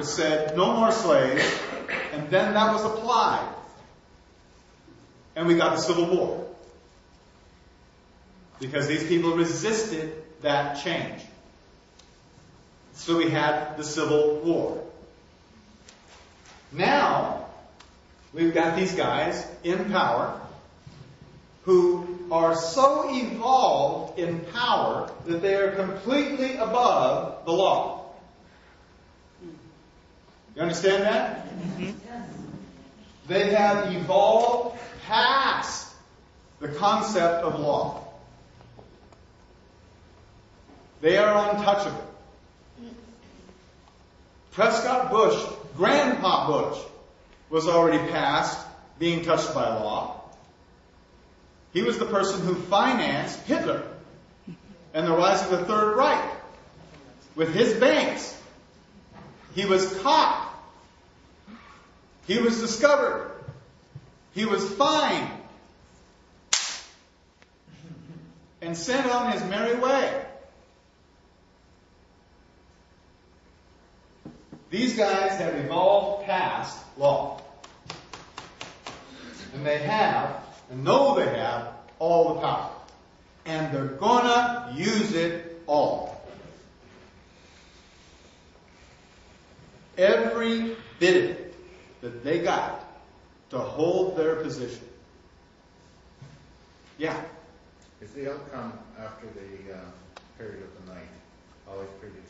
Congress said no more slaves, and then that was applied. And we got the Civil War. Because these people resisted that change. So we had the Civil War. Now, we've got these guys in power who are so evolved in power that they are completely above the law. You understand that? Mm-hmm. They have evolved past the concept of law. They are untouchable. Prescott Bush, Grandpa Bush, was already past being touched by law. He was the person who financed Hitler and the rise of the Third Reich with his banks. He was caught. He was discovered. He was fined and sent on his merry way. These guys have evolved past law. And they have, and know they have, all the power. And they're gonna use it all. Every bit of it that they got to hold their position. Yeah. Is the outcome after the period of the night always predetermined?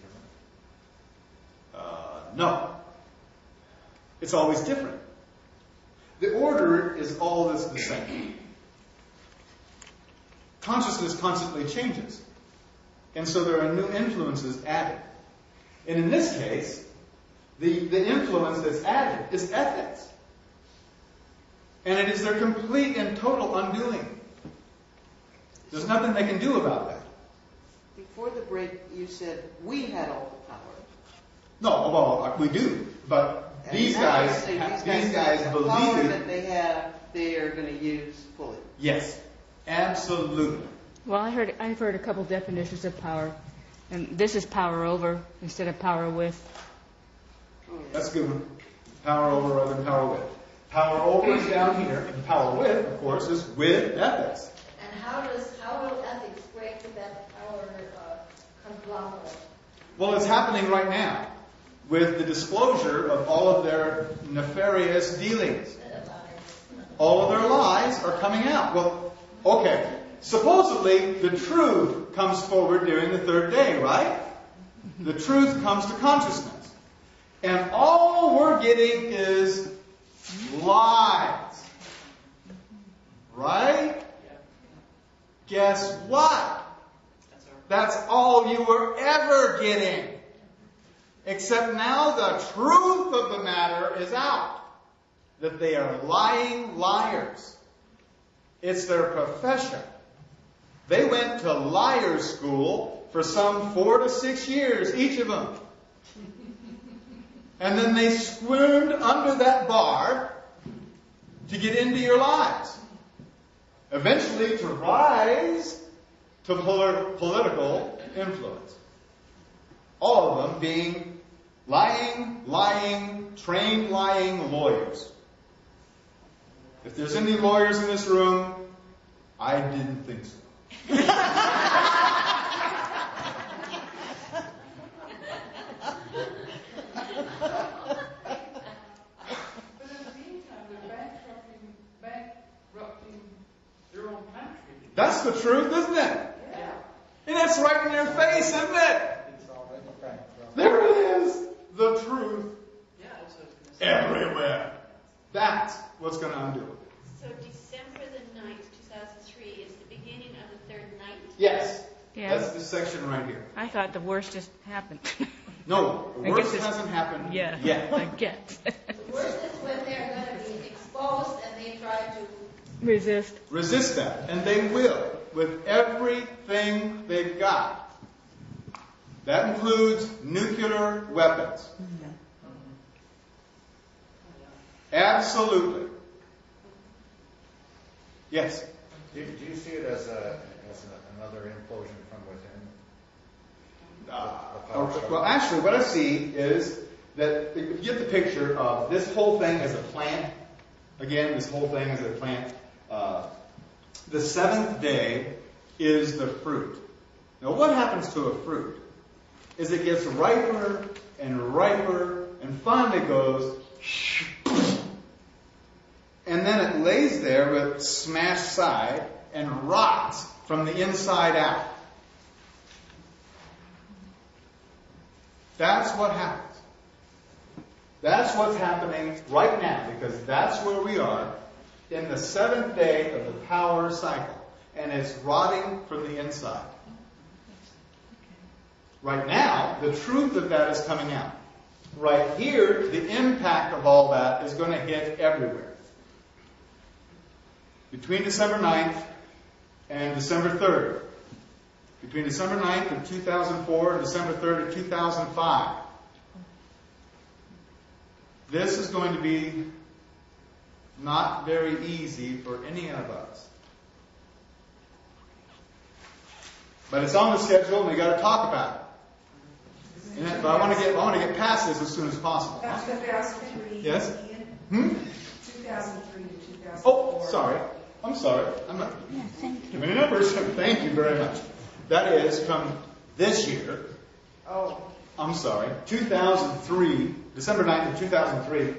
No. It's always different. The order is always the same. Consciousness constantly changes. And so there are new influences added. And in this case, the influence that's added is ethics. And it is their complete and total undoing. There's nothing they can do about that. Before the break, you said we had all the power. No, well, we do. But these guys believe the power that they have, they are going to use fully. Yes, absolutely. Well, I've heard a couple definitions of power, and this is power over instead of power with. That's a good one. Power over rather than power with. Power over is down here, and power with, of course, is with ethics. And how will ethics break with that power conglomerate? Well, it's happening right now with the disclosure of all of their nefarious dealings. All of their lies are coming out. Well, okay. Supposedly, the truth comes forward during the third day, right? The truth comes to consciousness. And all we're getting is lies. Right? Guess what? That's all you were ever getting. Except now the truth of the matter is out. That they are lying liars. It's their profession. They went to liar school for some 4 to 6 years, each of them. And then they squirmed under that bar to get into your lives. Eventually to rise to political influence. All of them being lying, trained lying lawyers. If there's any lawyers in this room, I didn't think so. But in the meantime, they're bankrupting their own country. That's the truth, isn't it? Yeah. And that's right in your face, isn't it? There it is. The truth. Yeah, that's what I was going to say. Everywhere. That's what's going to undo it. So December the 9th, 2003 is the beginning of the third night? Yes. Yeah. That's the section right here. I thought the worst just happened. No, the I guess worst it's- hasn't happened Yeah, yet. I get. The worst is when they're going to be exposed and they try to Resist. Resist that. And they will. With everything they've got. That includes nuclear weapons. Absolutely. Yes? Do you see it as another implosion from within? Well, actually, what I see is that if you get the picture of this whole thing as a plant. Again, this whole thing as a plant. The seventh day is the fruit. Now, what happens to a fruit is it gets riper and riper and finally goes, and then it lays there with smashed side and rots from the inside out. That's what happens. That's what's happening right now, because that's where we are in the seventh day of the power cycle. And it's rotting from the inside. Right now, the truth of that is coming out. Right here, the impact of all that is going to hit everywhere. Between December 9th and December 3rd. Between December 9th of 2004 and December 3rd of 2005. This is going to be not very easy for any of us. But it's on the schedule and we got to talk about it. But I want to get past this as soon as possible. 2003. Yes? 2003 to 2004. Oh, sorry. I'm sorry. I'm not giving any numbers. Thank you very much. That is from this year. Oh. I'm sorry. 2003, December 9th of 2003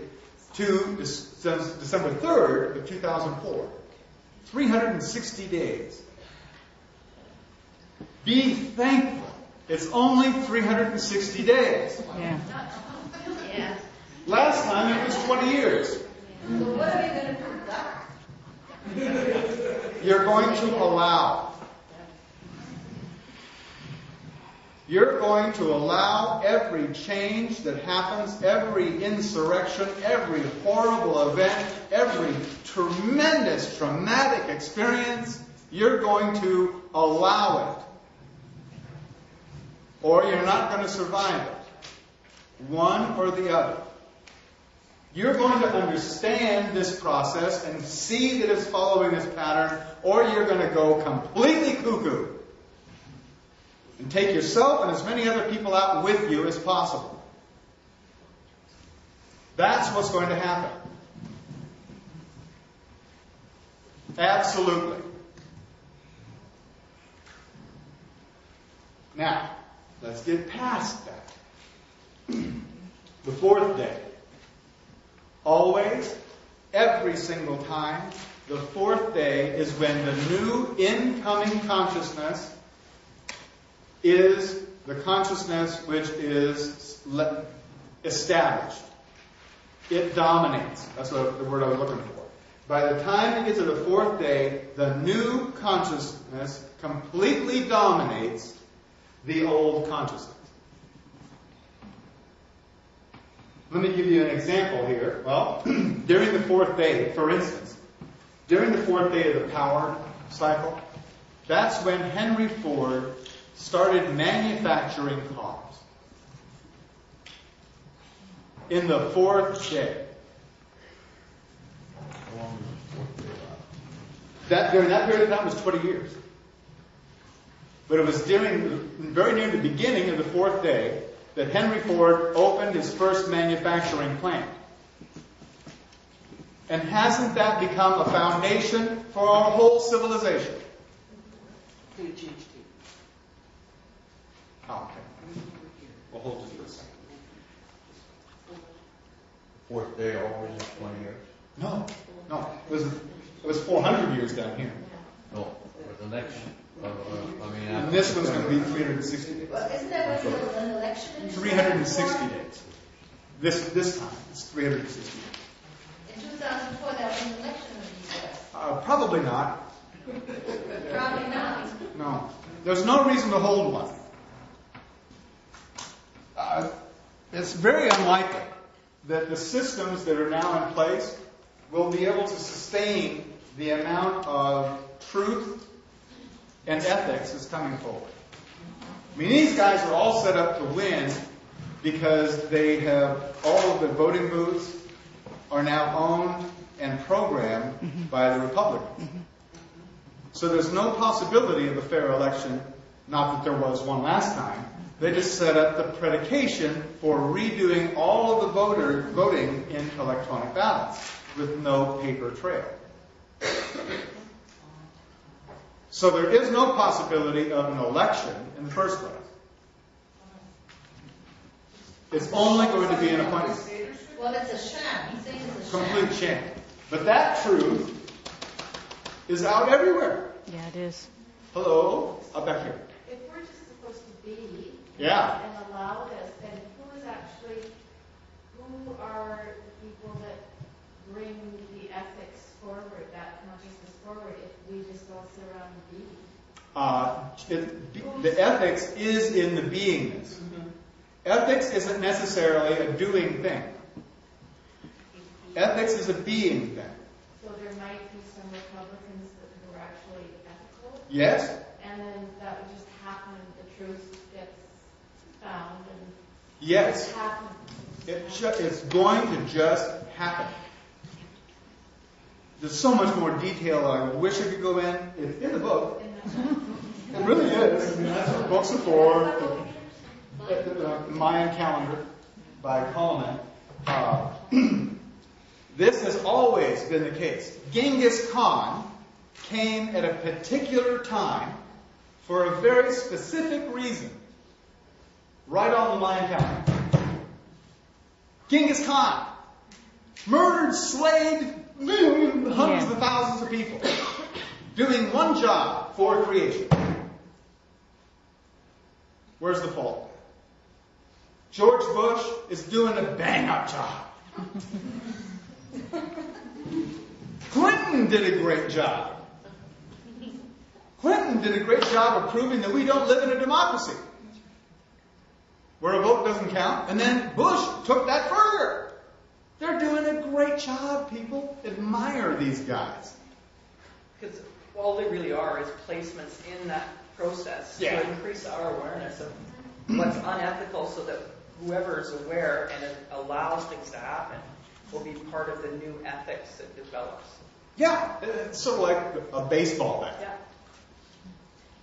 to December 3rd of 2004. 360 days. Be thankful. It's only 360 days. Yeah. Yeah. Last time it was 20 years. So what are we going to do? You're going to allow. You're going to allow every change that happens, every insurrection, every horrible event, every tremendous, traumatic experience, you're going to allow it. Or you're not going to survive it. One or the other. You're going to understand this process and see that it's following this pattern, or you're going to go completely cuckoo and take yourself and as many other people out with you as possible. That's what's going to happen. Absolutely. Now, let's get past that. The fourth day. Always, every single time, the fourth day is when the new incoming consciousness is the consciousness which is established. It dominates. That's the word I was looking for. By the time you get to the fourth day, the new consciousness completely dominates the old consciousness. Let me give you an example here. Well, during the fourth day, for instance, during the fourth day of the power cycle, that's when Henry Ford started manufacturing cars. In the fourth day. How long was the fourth day last? During that period of time was 20 years. But it was very near the beginning of the fourth day that Henry Ford opened his first manufacturing plant. And hasn't that become a foundation for our whole civilization? Oh, okay. We'll hold it for a second. Fourth day always is 20 years? No. It was 400 years down here. No, for the next, And this one's going to be 360 days. Well, isn't that when there was an election in 360 days. This time, it's 360 days. In 2004, there was an election in the U.S. Probably not. Probably not. No. There's no reason to hold one. It's very unlikely that the systems that are now in place will be able to sustain the amount of truth and ethics that's coming forward. I mean, these guys are all set up to win because they have all of the voting booths are now owned and programmed by the Republicans. So there's no possibility of a fair election, not that there was one last time, They just set up the predication for redoing all of the voting in electronic ballots with no paper trail. So there is no possibility of an election in the first place. It's only going to be an appointment. Well, it's a sham. He's saying it's a sham. Complete sham. But that truth is out everywhere. Yeah, it is. Hello? Up back here. If we're just supposed to be Yeah. and allow this, then who are the people that bring the ethics forward, that consciousness forward, if we just all sit around and be? The ethics is in the beingness. Ethics isn't necessarily a doing thing. Ethics is a being thing. So there might be some Republicans who are actually ethical, Yes? and then that would just happen, the truth gets found, and Yes. it happens. It's going to just happen. There's so much more detail I wish I could go in. It's in the book. It really is. I mean, that's what books are for. The Mayan calendar by Coleman. This has always been the case. Genghis Khan came at a particular time for a very specific reason. Right on the Mayan calendar. Genghis Khan murdered, slayed hundreds of thousands of people, doing one job for creation. Where's the fault? George Bush is doing a bang-up job. Clinton did a great job. Clinton did a great job of proving that we don't live in a democracy, where a vote doesn't count. And then Bush took that further. They're doing a great job, people. Admire these guys. Because all they really are is placements in that process to increase our awareness of what's unethical, so that whoever is aware and it allows things to happen will be part of the new ethics that develops. Yeah, it's sort of like a baseball bat. Yeah.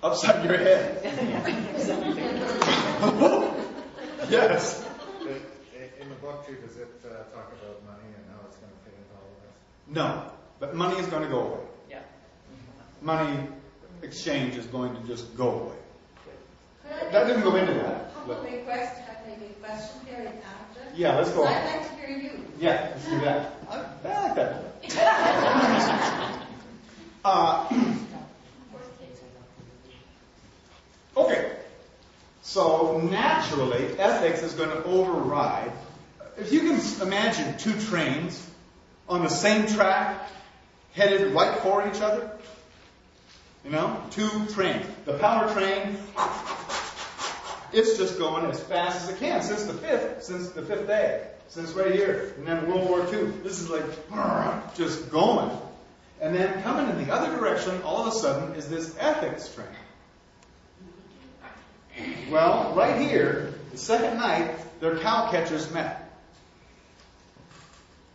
Upside your head. Yes. In the book, too, does it talk about money and how it's going to fit into all of this? No, but money is going to go away. Yeah. Money exchange is going to just go away. Could I That didn't go into that. Humble request, maybe a question period after? Yeah, let's go on. I'd like to hear you. Yeah, let's do that. I like that. Okay. So naturally, ethics is going to override. If you can imagine two trains on the same track, headed right for each other, two trains. The power train, it's just going as fast as it can since the fifth day, since right here, and then World War II. This is like just going, and then coming in the other direction. All of a sudden, is this ethics train. Well, right here, the second night, their cow catchers met.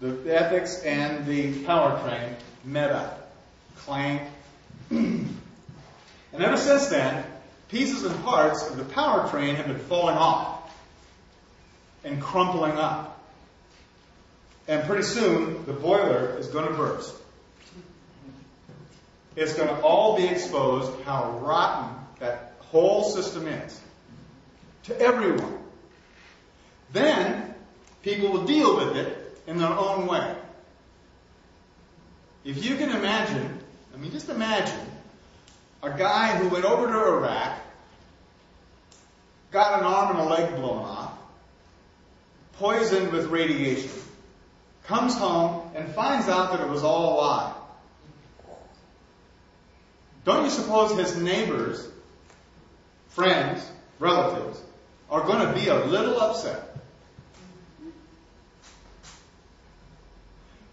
The ethics and the power train met up. Clank. And ever since then, pieces and parts of the power train have been falling off and crumpling up. And pretty soon, the boiler is going to burst. It's going to all be exposed how rotten that whole system is to everyone. Then people will deal with it in their own way. If you can imagine, just imagine a guy who went over to Iraq, got an arm and a leg blown off, poisoned with radiation, comes home and finds out that it was all a lie. Don't you suppose his neighbors, friends, relatives, are going to be a little upset?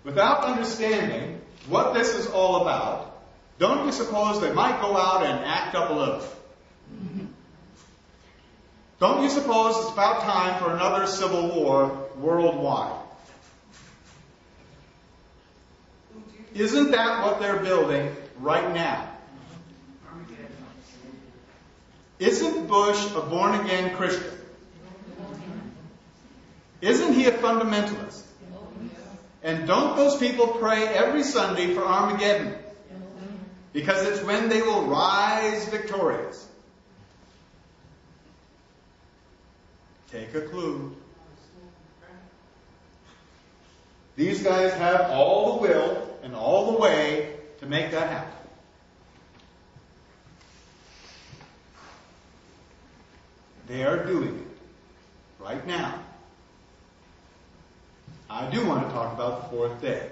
Without understanding what this is all about, don't you suppose they might go out and act up a little? Don't you suppose it's about time for another civil war worldwide? Isn't that what they're building right now? Isn't Bush a born-again Christian? Isn't he a fundamentalist? And don't those people pray every Sunday for Armageddon? Because it's when they will rise victorious. Take a clue. These guys have all the will and all the way to make that happen. They are doing it right now. I do want to talk about the fourth day.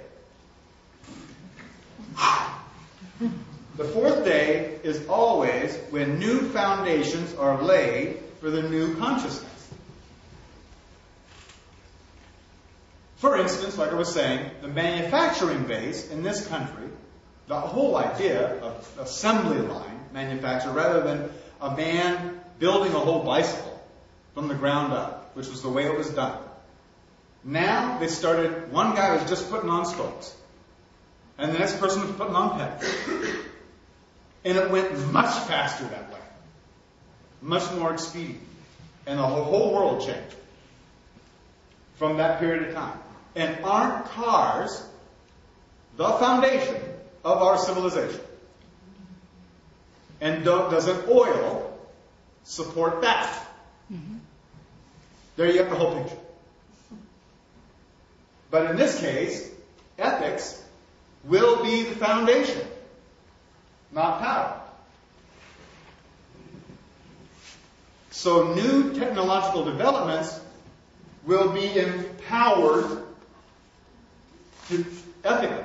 The fourth day is always when new foundations are laid for the new consciousness. For instance, like I was saying, the manufacturing base in this country, the whole idea of assembly line manufacture rather than a man building a whole bicycle from the ground up, which was the way it was done. Now they started, one guy was just putting on spokes, and the next person was putting on pedals. And it went much faster that way. Much more expedient. And the whole world changed from that period of time. And aren't cars the foundation of our civilization? And doesn't oil support that? Mm-hmm. There you have the whole picture. But in this case, ethics will be the foundation, not power. So new technological developments will be empowered ethically.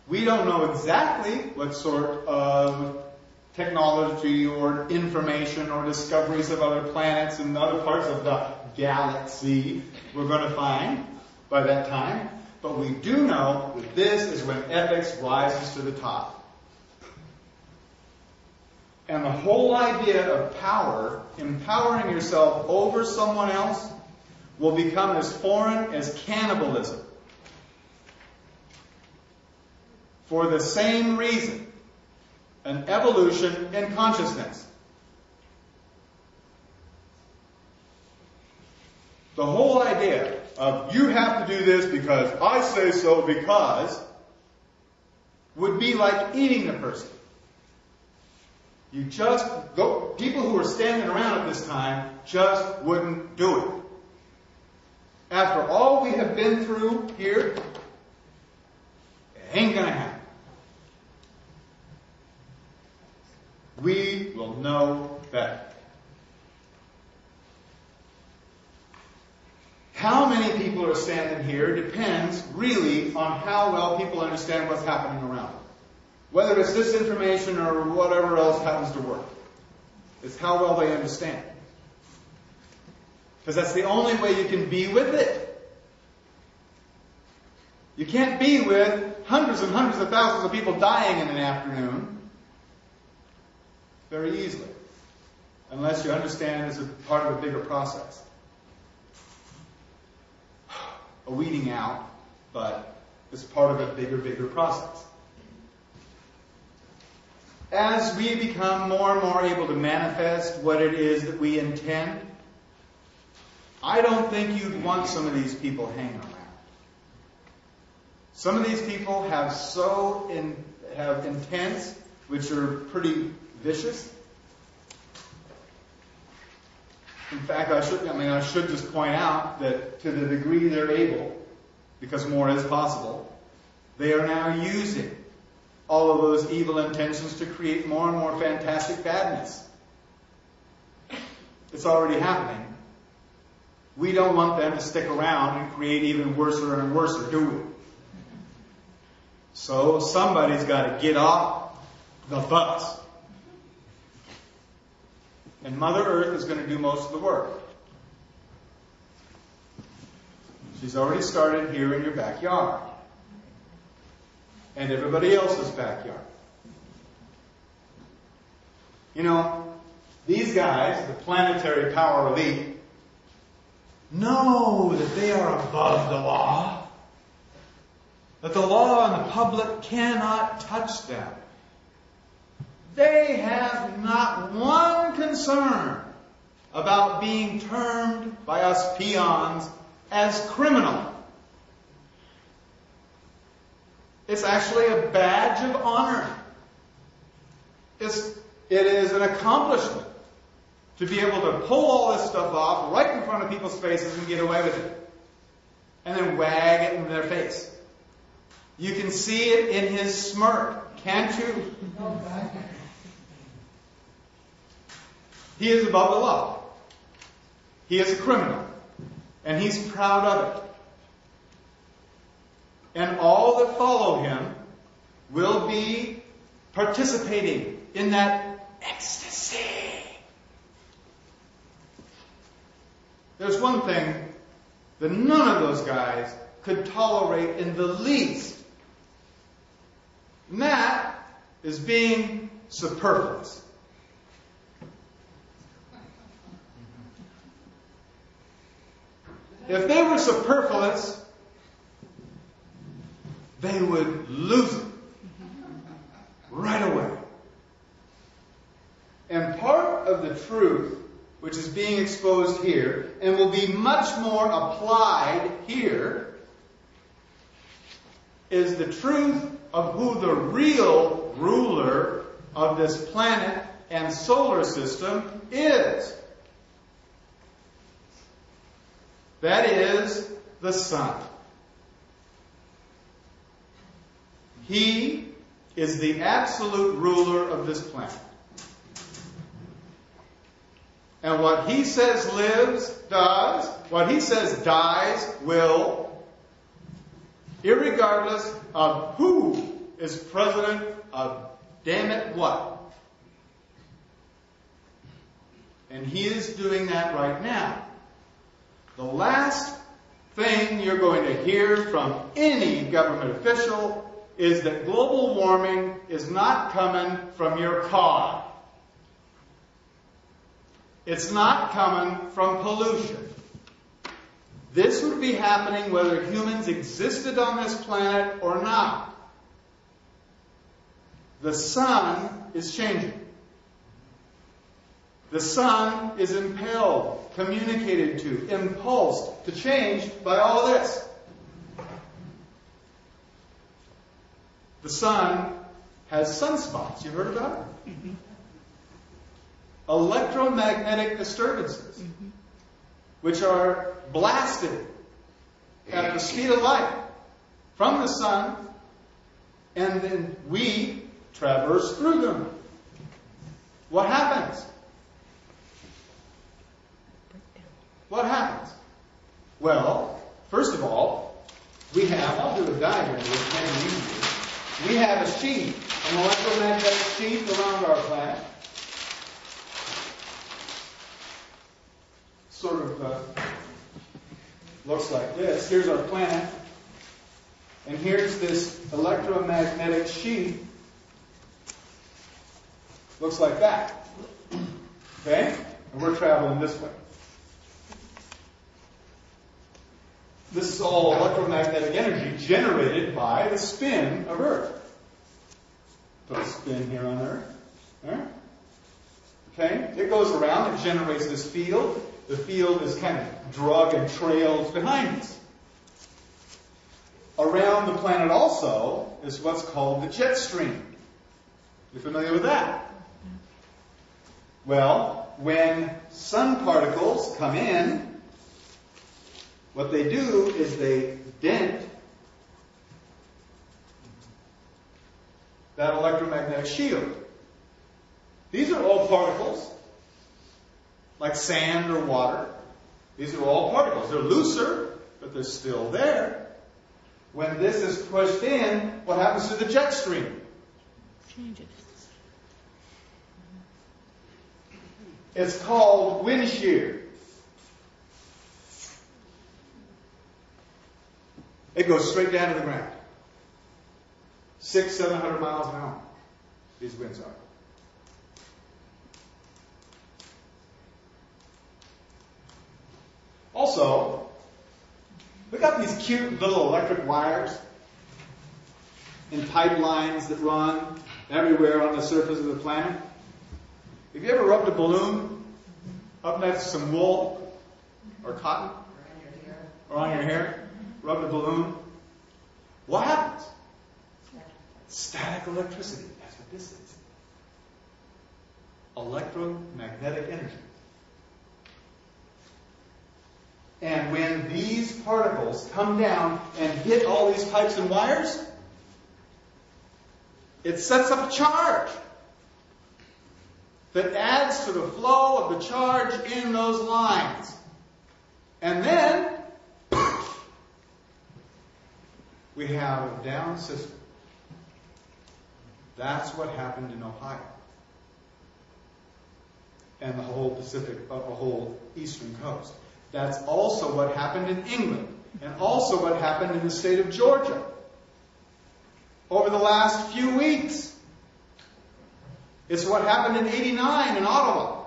We don't know exactly what sort of technology or information or discoveries of other planets and other parts of the galaxy we're going to find by that time. But we do know that this is when ethics rises to the top. And the whole idea of power, empowering yourself over someone else, will become as foreign as cannibalism. For the same reason, an evolution in consciousness. The whole idea of you have to do this because I say so because would be like eating the person. You just go, people who are standing around at this time just wouldn't do it. After all we have been through here, it ain't going to happen. We will know better. How many people are standing here depends really on how well people understand what's happening around them. Whether it's this information or whatever else happens to work. It's how well they understand. Because that's the only way you can be with it. You can't be with hundreds and hundreds of thousands of people dying in an afternoon very easily. Unless you understand it's a part of a bigger process. A weeding out, but it's part of a bigger process. As we become more and more able to manifest what it is that we intend, I don't think you'd want some of these people hanging around. Some of these people have intents which are pretty vicious. In fact, I should just point out that to the degree they're able, because more is possible, they are now using all of those evil intentions to create more and more fantastic badness. It's already happening. We don't want them to stick around and create even worse and worse, do we? So somebody's got to get off the bus. And Mother Earth is going to do most of the work. She's already started here in your backyard. And everybody else's backyard. You know, these guys, the planetary power elite, know that they are above the law. That the law and the public cannot touch them. They have not one concern about being termed by us peons as criminal. It's actually a badge of honor. It is an accomplishment to be able to pull all this stuff off right in front of people's faces and get away with it. And then wag it in their face. You can see it in his smirk, can't you? He is above the law. He is a criminal. And he's proud of it. And all that follow him will be participating in that ecstasy. There's one thing that none of those guys could tolerate in the least. And that is being superfluous. If they were superfluous, they would lose it right away. And part of the truth, which is being exposed here, and will be much more applied here, is the truth of who the real ruler of this planet and solar system is. That is the sun. He is the absolute ruler of this planet. And what he says lives, does. What he says dies, will. Irregardless of who is president of damn it what. And he is doing that right now. The last thing you're going to hear from any government official is that global warming is not coming from your car. It's not coming from pollution. This would be happening whether humans existed on this planet or not. The sun is changing. The sun is impelled, communicated to, impulsed to change by all this. The sun has sunspots. You heard about it? Mm-hmm. Electromagnetic disturbances, which are blasted at the speed of light from the sun, and then we traverse through them. What happens? What happens? Well, first of all, we have, I'll do a diagram with maybe easier. We have a sheath, an electromagnetic sheath around our planet. Sort of looks like this. Here's our planet. And here's this electromagnetic sheath. Looks like that. Okay? And we're traveling this way. This is all electromagnetic energy generated by the spin of Earth. Put a spin here on Earth. Right? Okay? It goes around, it generates this field. The field is kind of drug and trails behind us. Around the planet also is what's called the jet stream. You familiar with that? Well, when sun particles come in, what they do is they dent that electromagnetic shield. These are all particles, like sand or water. These are all particles. They're looser, but they're still there. When this is pushed in, what happens to the jet stream? Changes. It's called wind shear. It goes straight down to the ground. 600-700 miles an hour. These winds are. Also, we got these cute little electric wires in pipelines that run everywhere on the surface of the planet. Have you ever rubbed a balloon up next to some wool or cotton? Or on your hair? Rubbed a balloon? What happens? Static electricity. That's what this is. Electromagnetic energy. And when these particles come down and hit all these pipes and wires, it sets up a charge that adds to the flow of the charge in those lines. And then we have a down system. That's what happened in Ohio and the whole Pacific, the whole eastern coast. That's also what happened in England, and also what happened in the state of Georgia over the last few weeks. It's what happened in '89 in Ottawa.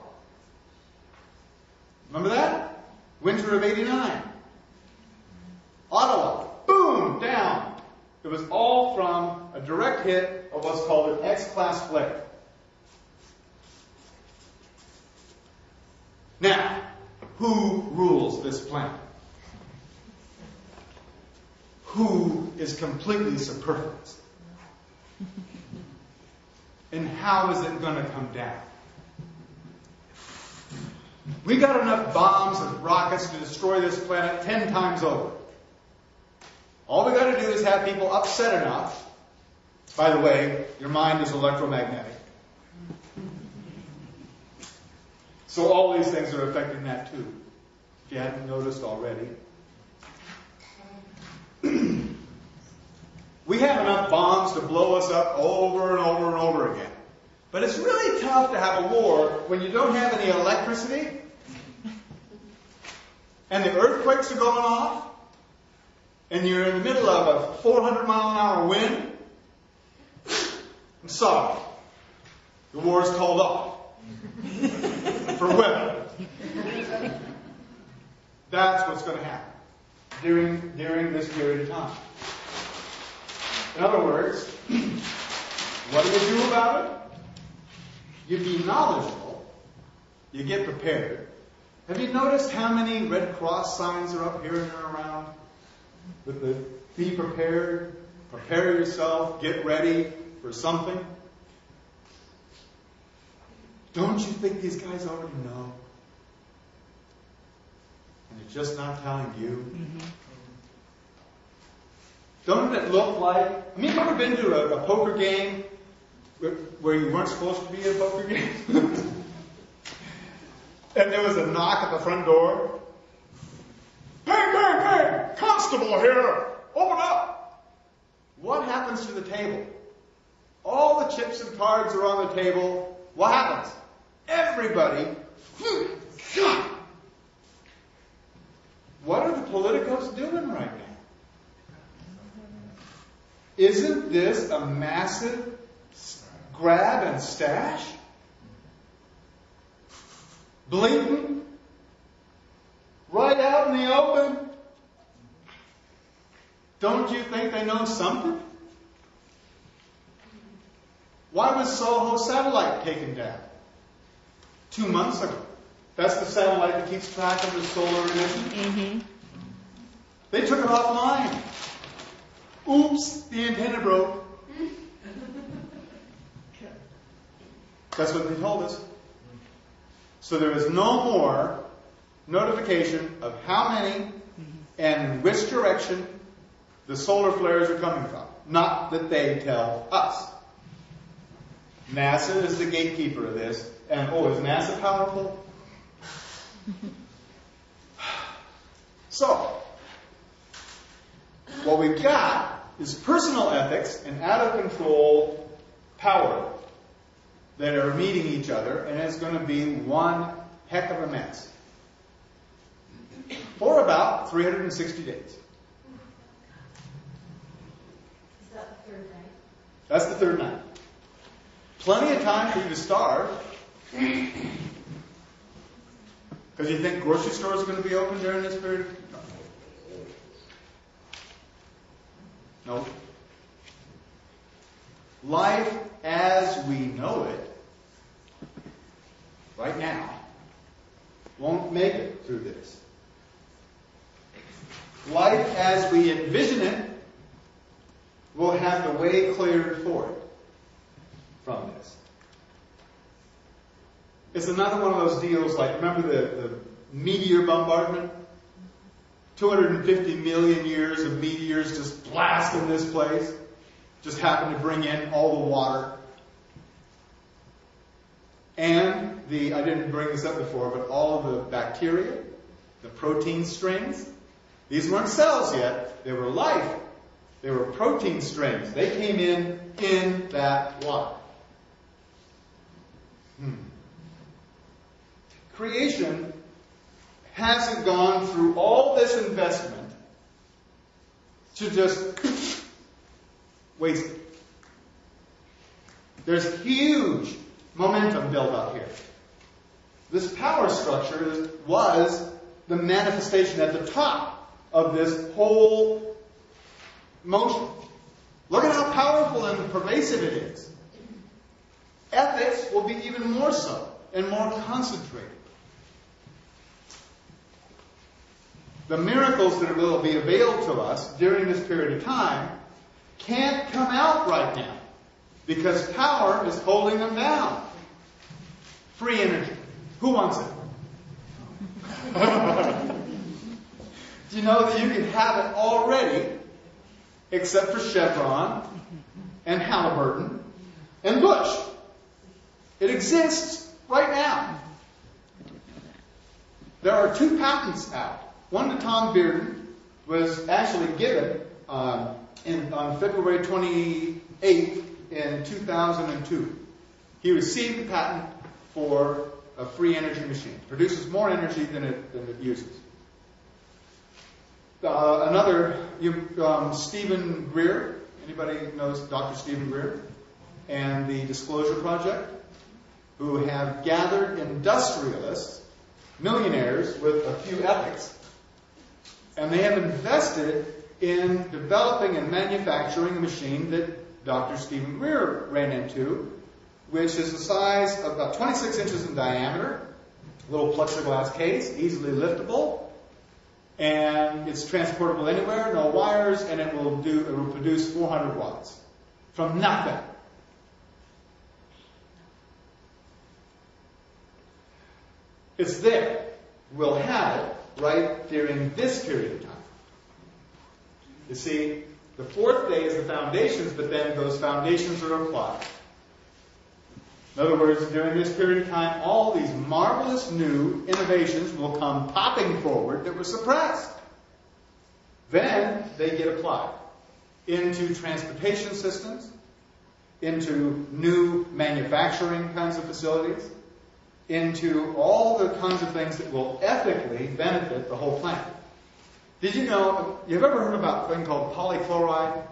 Remember that? Winter of '89. Ottawa, boom, down. It was all from a direct hit of what's called an X-class flare. Now, who rules this planet? Who is completely superfluous? And how is it going to come down? We got enough bombs and rockets to destroy this planet 10 times over. All we got to do is have people upset enough. By the way, your mind is electromagnetic. So all these things are affecting that too, if you hadn't noticed already. We have enough bombs to blow us up over and over and over again. But it's really tough to have a war when you don't have any electricity and the earthquakes are going off and you're in the middle of a 400-mile-an-hour wind. I'm sorry. The war is called off. For weather. That's what's going to happen during this period of time. In other words, what do you do about it? You be knowledgeable. You get prepared. Have you noticed how many Red Cross signs are up here and around? With the be prepared, prepare yourself, get ready for something. Don't you think these guys already know? And they're just not telling you? Mm-hmm. Don't it look like... I mean, have you ever been to a poker game where you weren't supposed to be in a poker game? And there was a knock at the front door. Hey, hey, hey! Constable here! Open up! What happens to the table? All the chips and cards are on the table. What happens? Everybody, what are the politicos doing right now? Isn't this a massive grab and stash? Blatant? Right out in the open? Don't you think they know something? Why was Soho satellite taken down? 2 months ago. That's the satellite that keeps track of the solar emission. Mm-hmm. They took it offline. Oops, the antenna broke. That's what they told us. So there is no more notification of how many and in which direction the solar flares are coming from. Not that they tell us. NASA is the gatekeeper of this. And, is NASA powerful? So, what we've got is personal ethics and out-of-control power that are meeting each other, and it's going to be one heck of a mess. For about 360 days. Is that the third night? That's the third night. Plenty of time for you to starve. Because you think grocery stores are going to be open during this period? No. life as we know it, right now, won't make it through this. Life as we envision it will have the way cleared for it from this. It's another one of those deals like, remember the meteor bombardment? 250 million years of meteors just blasting this place. Just happened to bring in all the water. And I didn't bring this up before, but all of the bacteria, the protein strings, these weren't cells yet. They were life. They were protein strings. They came in that water. Creation hasn't gone through all this investment to just waste it. There's huge momentum built up here. This power structure was the manifestation at the top of this whole motion. Look at how powerful and pervasive it is. Ethics will be even more so and more concentrated. The miracles that will be available to us during this period of time can't come out right now because power is holding them down. Free energy. Who wants it? Do you know that you can have it already except for Chevron and Halliburton and Bush? It exists right now. There are 2 patents out. One to Tom Bearden was actually given on February 28th in 2002. He received the patent for a free energy machine. It produces more energy than it uses. Another, Stephen Greer. Anybody knows Dr. Stephen Greer? And the Disclosure Project, who have gathered industrialists, millionaires with a few ethics, and they have invested in developing and manufacturing a machine that Dr. Stephen Greer ran into, which is the size of about 26 inches in diameter, a little plexiglass case, easily liftable, and it's transportable anywhere, no wires, and it will produce 400 watts from nothing. It's there. We'll have it right during this period of time. You see, the 4th day is the foundations, but then those foundations are applied. In other words, during this period of time, all these marvelous new innovations will come popping forward that were suppressed. Then they get applied into transportation systems, into new manufacturing kinds of facilities, into all the kinds of things that will ethically benefit the whole planet. Did you know, you've ever heard about a thing called polychloride?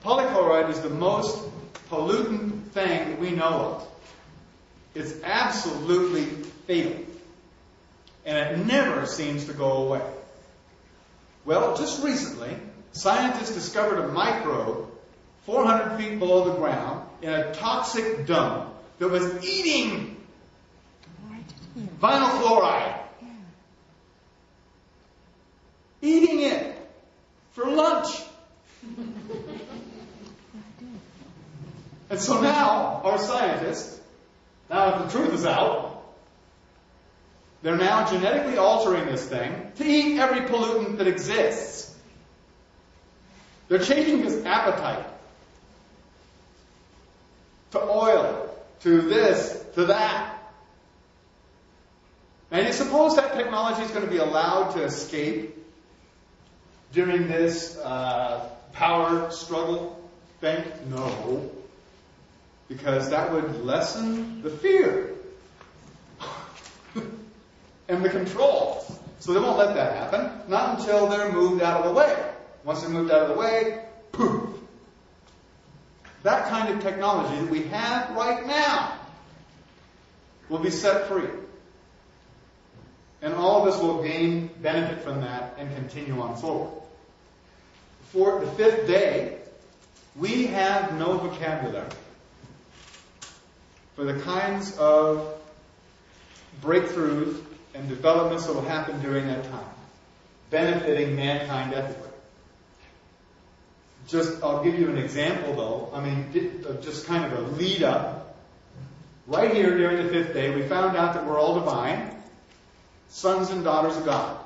Polychloride is the most pollutant thing that we know of. It's absolutely fatal. And it never seems to go away. Well, just recently, scientists discovered a microbe 400 feet below the ground in a toxic dome that was eating vinyl chloride. Eating it for lunch. And so now, our scientists, now that the truth is out, they're now genetically altering this thing to eat every pollutant that exists. They're changing its appetite to oil, to this, to that. Now, do you suppose that technology is going to be allowed to escape during this power struggle thing? No. Because that would lessen the fear and the control. So they won't let that happen, not until they're moved out of the way. Once they're moved out of the way, poof. That kind of technology that we have right now will be set free. And all of us will gain benefit from that and continue on forward. For the 5th day We have no vocabulary for the kinds of breakthroughs and developments that will happen during that time, benefiting mankind ethically. I'll give you an example though, just kind of a lead up. Right here during the fifth day, we found out that we're all divine, sons and daughters of God.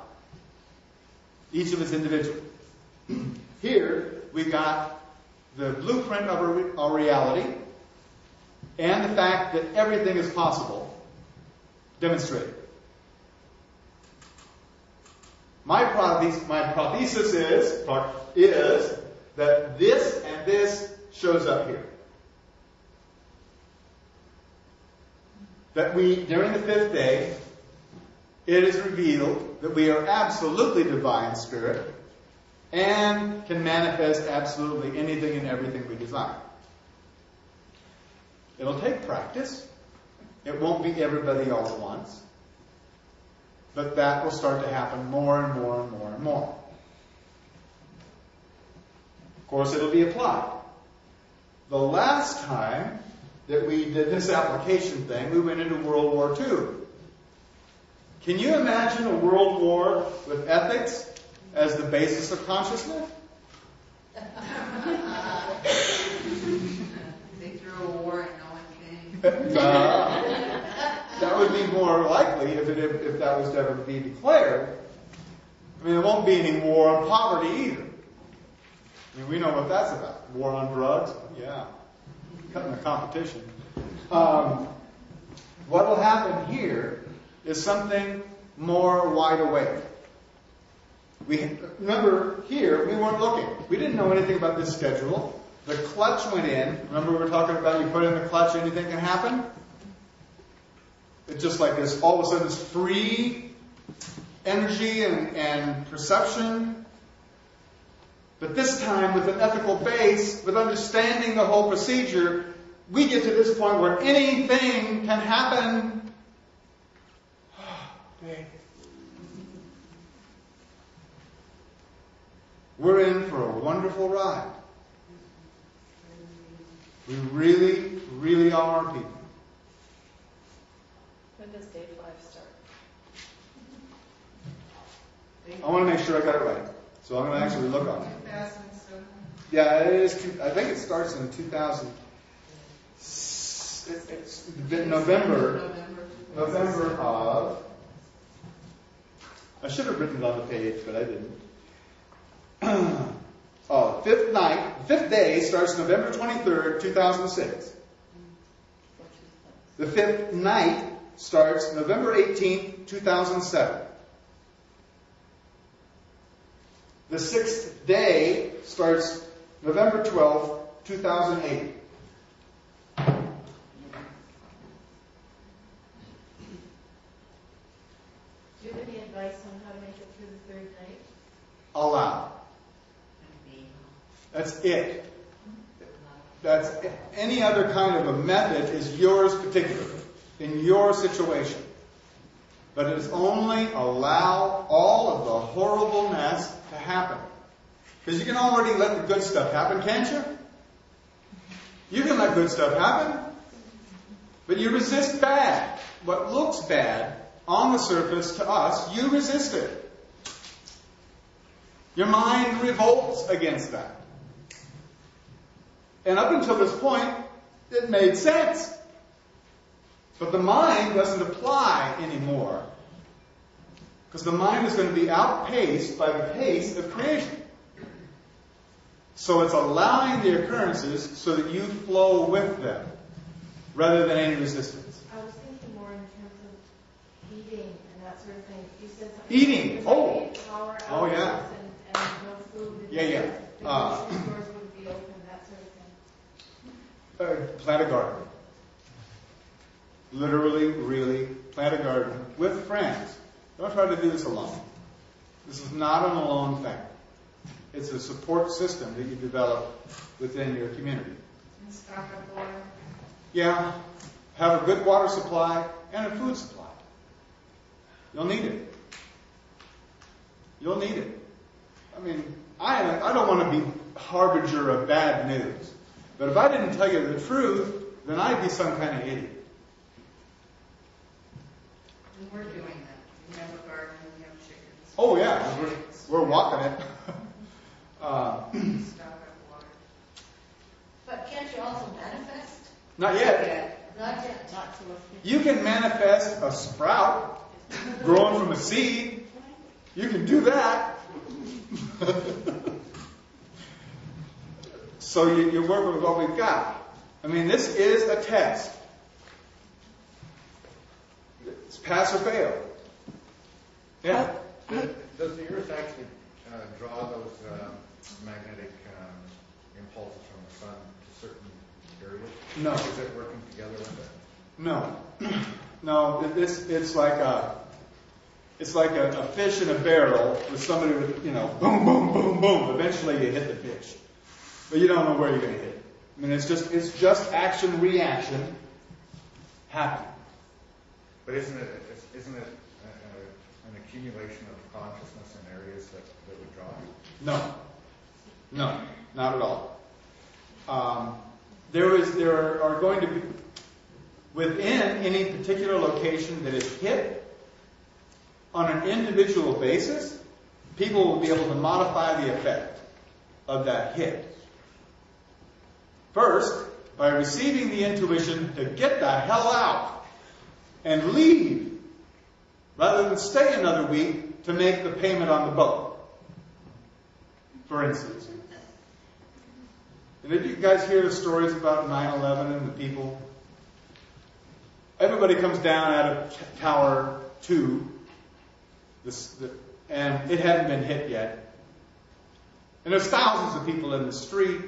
Each of us individually. Here, we got the blueprint of our reality and the fact that everything is possible demonstrated. My prothesis is that this and this shows up here. That during the fifth day, it is revealed that we are absolutely divine spirit and can manifest absolutely anything and everything we desire. It'll take practice. It won't be everybody all at once. But that will start to happen more and more and more and more. Of course, it'll be applied. The last time that we did this application thing, we went into World War II. Can you imagine a world war with ethics as the basis of consciousness? They threw a war and no one came. That would be more likely if that was to ever be declared. There won't be any war on poverty either. We know what that's about. War on drugs? Yeah. Cutting the competition. What will happen here is something more wide awake. Remember, here, we weren't looking. We didn't know anything about this schedule. The clutch went in. Remember we were talking about you put in the clutch, anything can happen? It's just like this, all of a sudden, this free energy and perception. But this time, with an ethical base, with understanding the whole procedure, we get to this point where anything can happen. We're in for a wonderful ride. We really, really are people. When does day 5 start? I want to make sure I got it right. So I'm going to actually look on it. 2007. Yeah, it is. I think it starts in 2000. It's November of. I should have written it on the page, but I didn't. Fifth day starts November 23rd, 2006. The fifth night starts November 18th, 2007. The sixth day starts November 12th, 2008. Do you have any advice on how to make it through the third night? Allow. That's it. That's it. Any other kind of a method is yours particularly, in your situation. But it is only allow all of the horribleness to happen. Because you can already let the good stuff happen, can't you? You can let good stuff happen. But you resist bad. What looks bad on the surface to us, you resist it. Your mind revolts against that. And up until this point, it made sense. But the mind doesn't apply anymore. Because the mind is going to be outpaced by the pace of creation. So it's allowing the occurrences so that you flow with them, rather than any resistance. I was thinking more in terms of eating and that sort of thing. You said something. Eating? Oh. Power Oh, yeah. hours and no food. Yeah. The grocery stores wouldn't be open, that sort of thing. Plant a garden. Literally, really, plant a garden with friends. Don't try to do this alone. This is not an alone thing. It's a support system that you develop within your community. And stock up water. Yeah, have a good water supply and a food supply. You'll need it. You'll need it. I don't want to be harbinger of bad news. But if I didn't tell you the truth, then I'd be some kind of idiot. And we're doing that. We have a garden, we have chickens. Oh yeah, we're walking it. Stock up water. But can't you also manifest? Not yet. Not yet. Not till a You can manifest a sprout growing from a seed. You can do that. So you work with what we've got. I mean, this is a test. It's pass or fail. Yeah. Does the Earth actually draw those magnetic impulses from the sun to certain areas? No. Is it working together with it? No. No. It's like a fish in a barrel with somebody with, boom, boom, boom, boom. Eventually you hit the fish, but you don't know where you're going to hit it. I mean, it's just action reaction happening. But isn't it an accumulation of consciousness in areas that would draw it? No, not at all. There are going to be, within any particular location that is hit, on an individual basis, people will be able to modify the effect of that hit. First, by receiving the intuition to get the hell out and leave, rather than stay another week to make the payment on the boat, for instance. And did you guys hear the stories about 9/11 and the people? Everybody comes down out of Tower 2, and it hadn't been hit yet. And there's thousands of people in the street,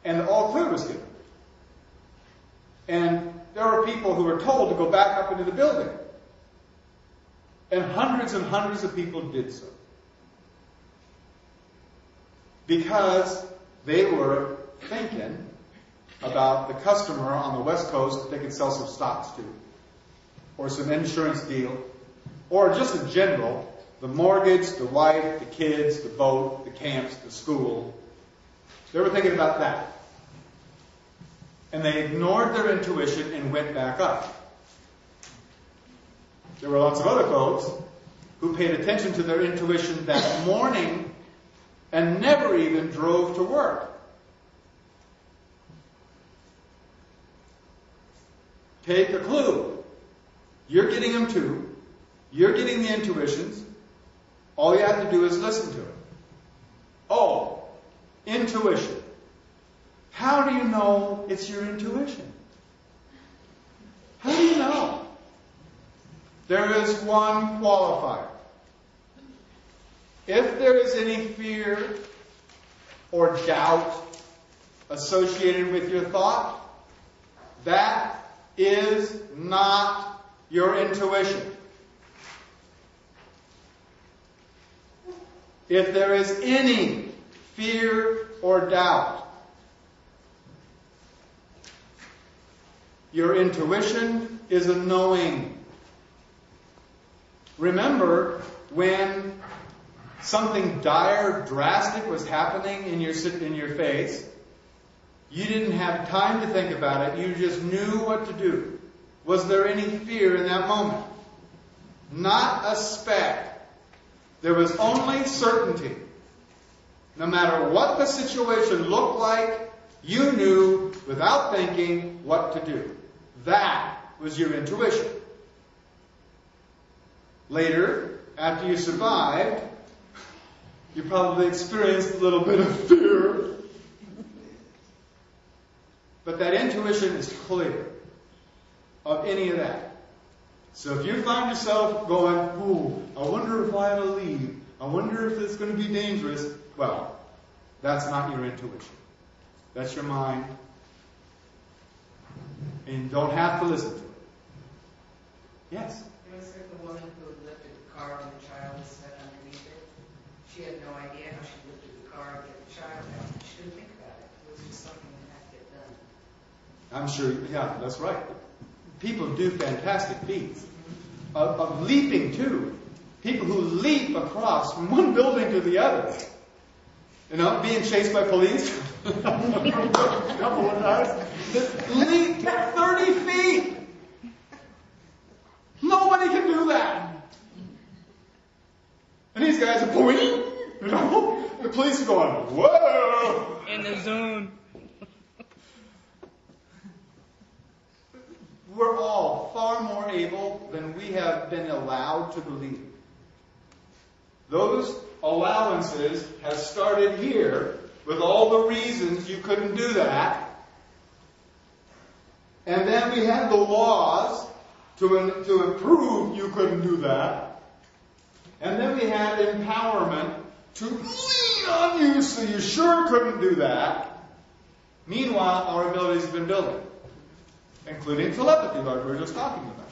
and all clear was given. And there were people who were told to go back up into the building. And hundreds of people did so. Because they were thinking about the customer on the West Coast that they could sell some stocks to, or some insurance deal, or just in general, the mortgage, the wife, the kids, the boat, the camps, the school. They were thinking about that. And they ignored their intuition and went back up. There were lots of other folks who paid attention to their intuition that morning and never even drove to work. Take a clue. You're getting them too. You're getting the intuitions. All you have to do is listen to it. Oh, intuition. How do you know it's your intuition? How do you know? There is one qualifier. If there is any fear or doubt associated with your thought, that is not your intuition. If there is any fear or doubt, your intuition is a knowing. Remember when something dire, drastic was happening in your face, you didn't have time to think about it, you just knew what to do. Was there any fear in that moment? Not a speck. There was only certainty. No matter what the situation looked like, you knew without thinking what to do. That was your intuition. Later, after you survived, you probably experienced a little bit of fear. But that intuition is clear of any of that. So if you find yourself going, ooh, I wonder if I ought to leave. I wonder if it's going to be dangerous. Well, that's not your intuition. That's your mind. And you don't have to listen to it. Yes? It was like the woman who lifted the car and the child was set underneath it. She had no idea how she lifted the car and get the child out. She didn't think about it. It was just something that had to get done. I'm sure, yeah, that's right. People do fantastic feats of leaping too. People who leap across from one building to the other. You know, being chased by police. A couple of times. Leap 30 feet. Nobody can do that. And these guys are pointing. You know, the police are going, whoa. In the zone. We're all far more able than we have been allowed to believe. Those allowances have started here with all the reasons you couldn't do that. And then we had the laws to prove you couldn't do that. And then we had empowerment to lean on you so you sure couldn't do that. Meanwhile, our abilities have been building, including telepathy, like we were just talking about.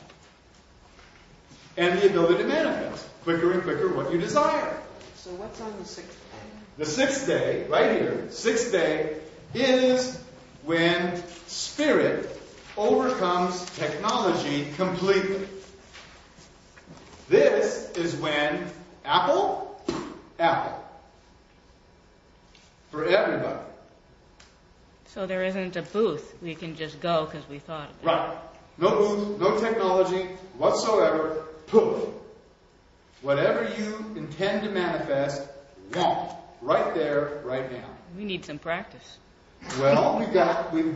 And the ability to manifest quicker and quicker what you desire. So what's on the 6th day? The 6th day, right here, 6th day is when spirit overcomes technology completely. This is when Apple. For everybody. So there isn't a booth. We can just go because we thought of it. Right. No booth, no technology whatsoever. Poof. Whatever you intend to manifest, won't. Right there, right now. We need some practice. Well, we've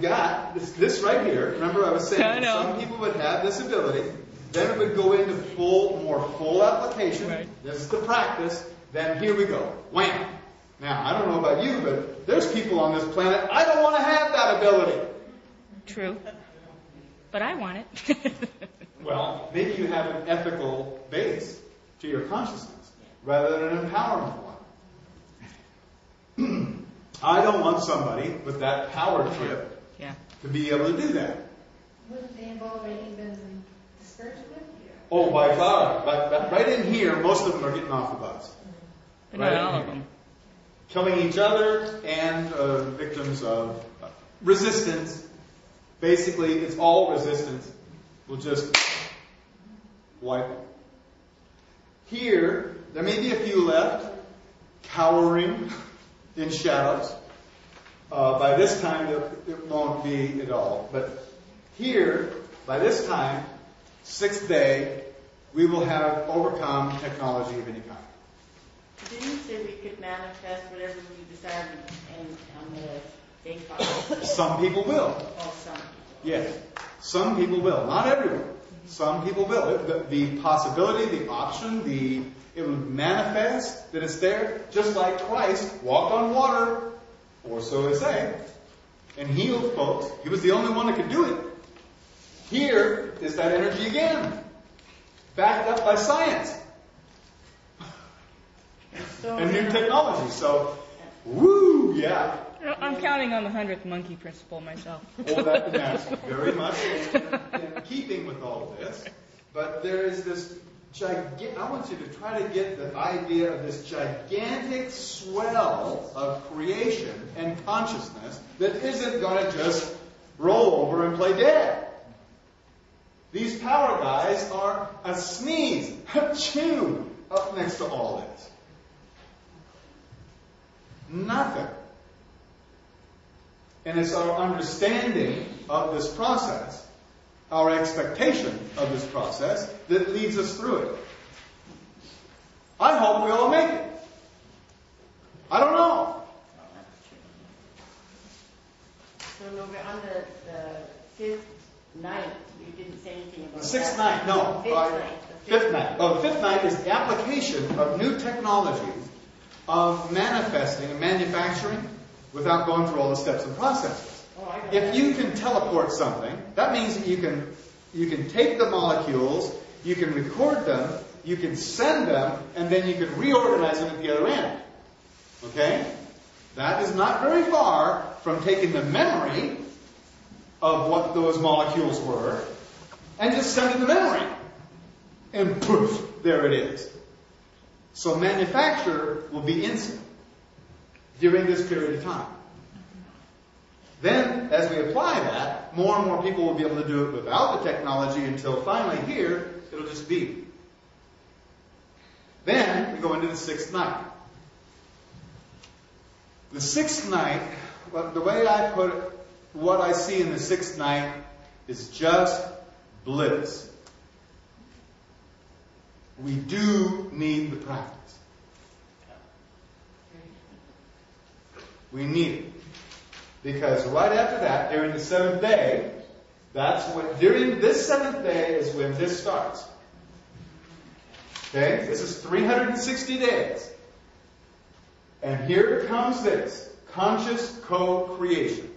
got this right here. Remember I was saying I know. some people would have this ability. Then it would go into more full application. Right. This is the practice. Then here we go. Wham! Now, I don't know about you, but there's people on this planet, I don't want to have that ability. True. But I want it. Well, maybe you have an ethical base to your consciousness rather than an empowerment one. I don't want somebody with that power trip to be able to do that. Wouldn't they have already been dispersed with? Oh, by far. Right in here, most of them are getting off the bus. But not all of them. Killing each other and victims of resistance. Basically, it's all resistance. We'll just wipe them. Here, there may be a few left, cowering in shadows. By this time, it won't be at all. But here, by this time, 6th day, we will have overcome technology of any kind. Didn't you say we could manifest whatever we desire on the day 5? Some people will. Oh, some. Yes. Some people will. Not everyone. Some people will. The possibility, the option, it will manifest that it's there, just like Christ walked on water, or so they say, and healed folks. He was the only one that could do it. Here is that energy again, backed up by science and new technology. So, woo, yeah. I'm counting on the 100th monkey principle myself. Oh, that's very much in keeping with all of this. But there is this I want you to try to get the idea of this gigantic swell of creation and consciousness that isn't going to just roll over and play dead. These power guys are a sneeze, a chew up next to all this. Nothing. And it's our understanding of this process, our expectation of this process, that leads us through it. I hope we all make it. I don't know. So on the 5th night, you didn't say anything about The 6th that. night, no. 5th night. Fifth night. Oh, the 5th night is the application of new technologies of manifesting and manufacturing without going through all the steps and processes. If you can teleport something, that means that you can take the molecules, you can record them, you can send them, and then you can reorganize them at the other end. Okay? That is not very far from taking the memory of what those molecules were and just sending the memory. And poof, there it is. So manufacture will be instant during this period of time. Then, as we apply that, more and more people will be able to do it without the technology until finally here, it'll just be. Then, we go into the 6th night. The sixth night, the way I put it, what I see in the sixth night is just bliss. We do need the practice. We need it. Because right after that, during the seventh day, during this seventh day is when this starts. Okay? This is 360 days. And here comes this, conscious co-creation.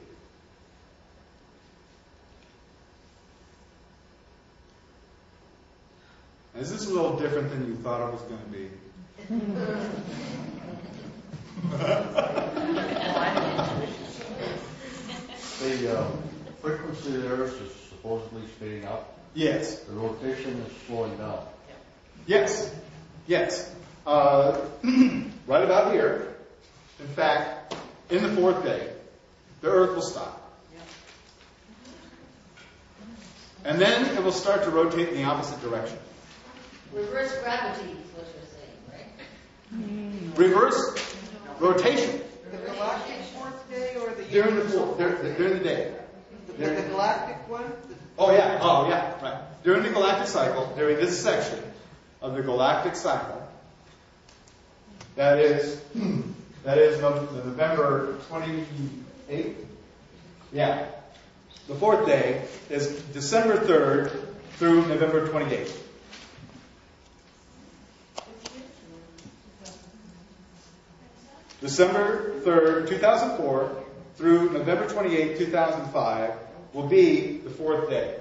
Is this a little different than you thought it was going to be? The frequency of the Earth is supposedly speeding up. Yes. The rotation is slowing down. Yes. Yes. Right about here. In fact, in the fourth day, the Earth will stop. And then it will start to rotate in the opposite direction. Reverse gravity is what you're saying, right? Reverse rotation. The galactic fourth day or the During the day. the galactic one? Oh yeah, right. During the galactic cycle, during this section of the galactic cycle, that is November 28th. Yeah. The fourth day is December 3rd through November 28th. December 3rd, 2004 through November 28th, 2005 will be the fourth day.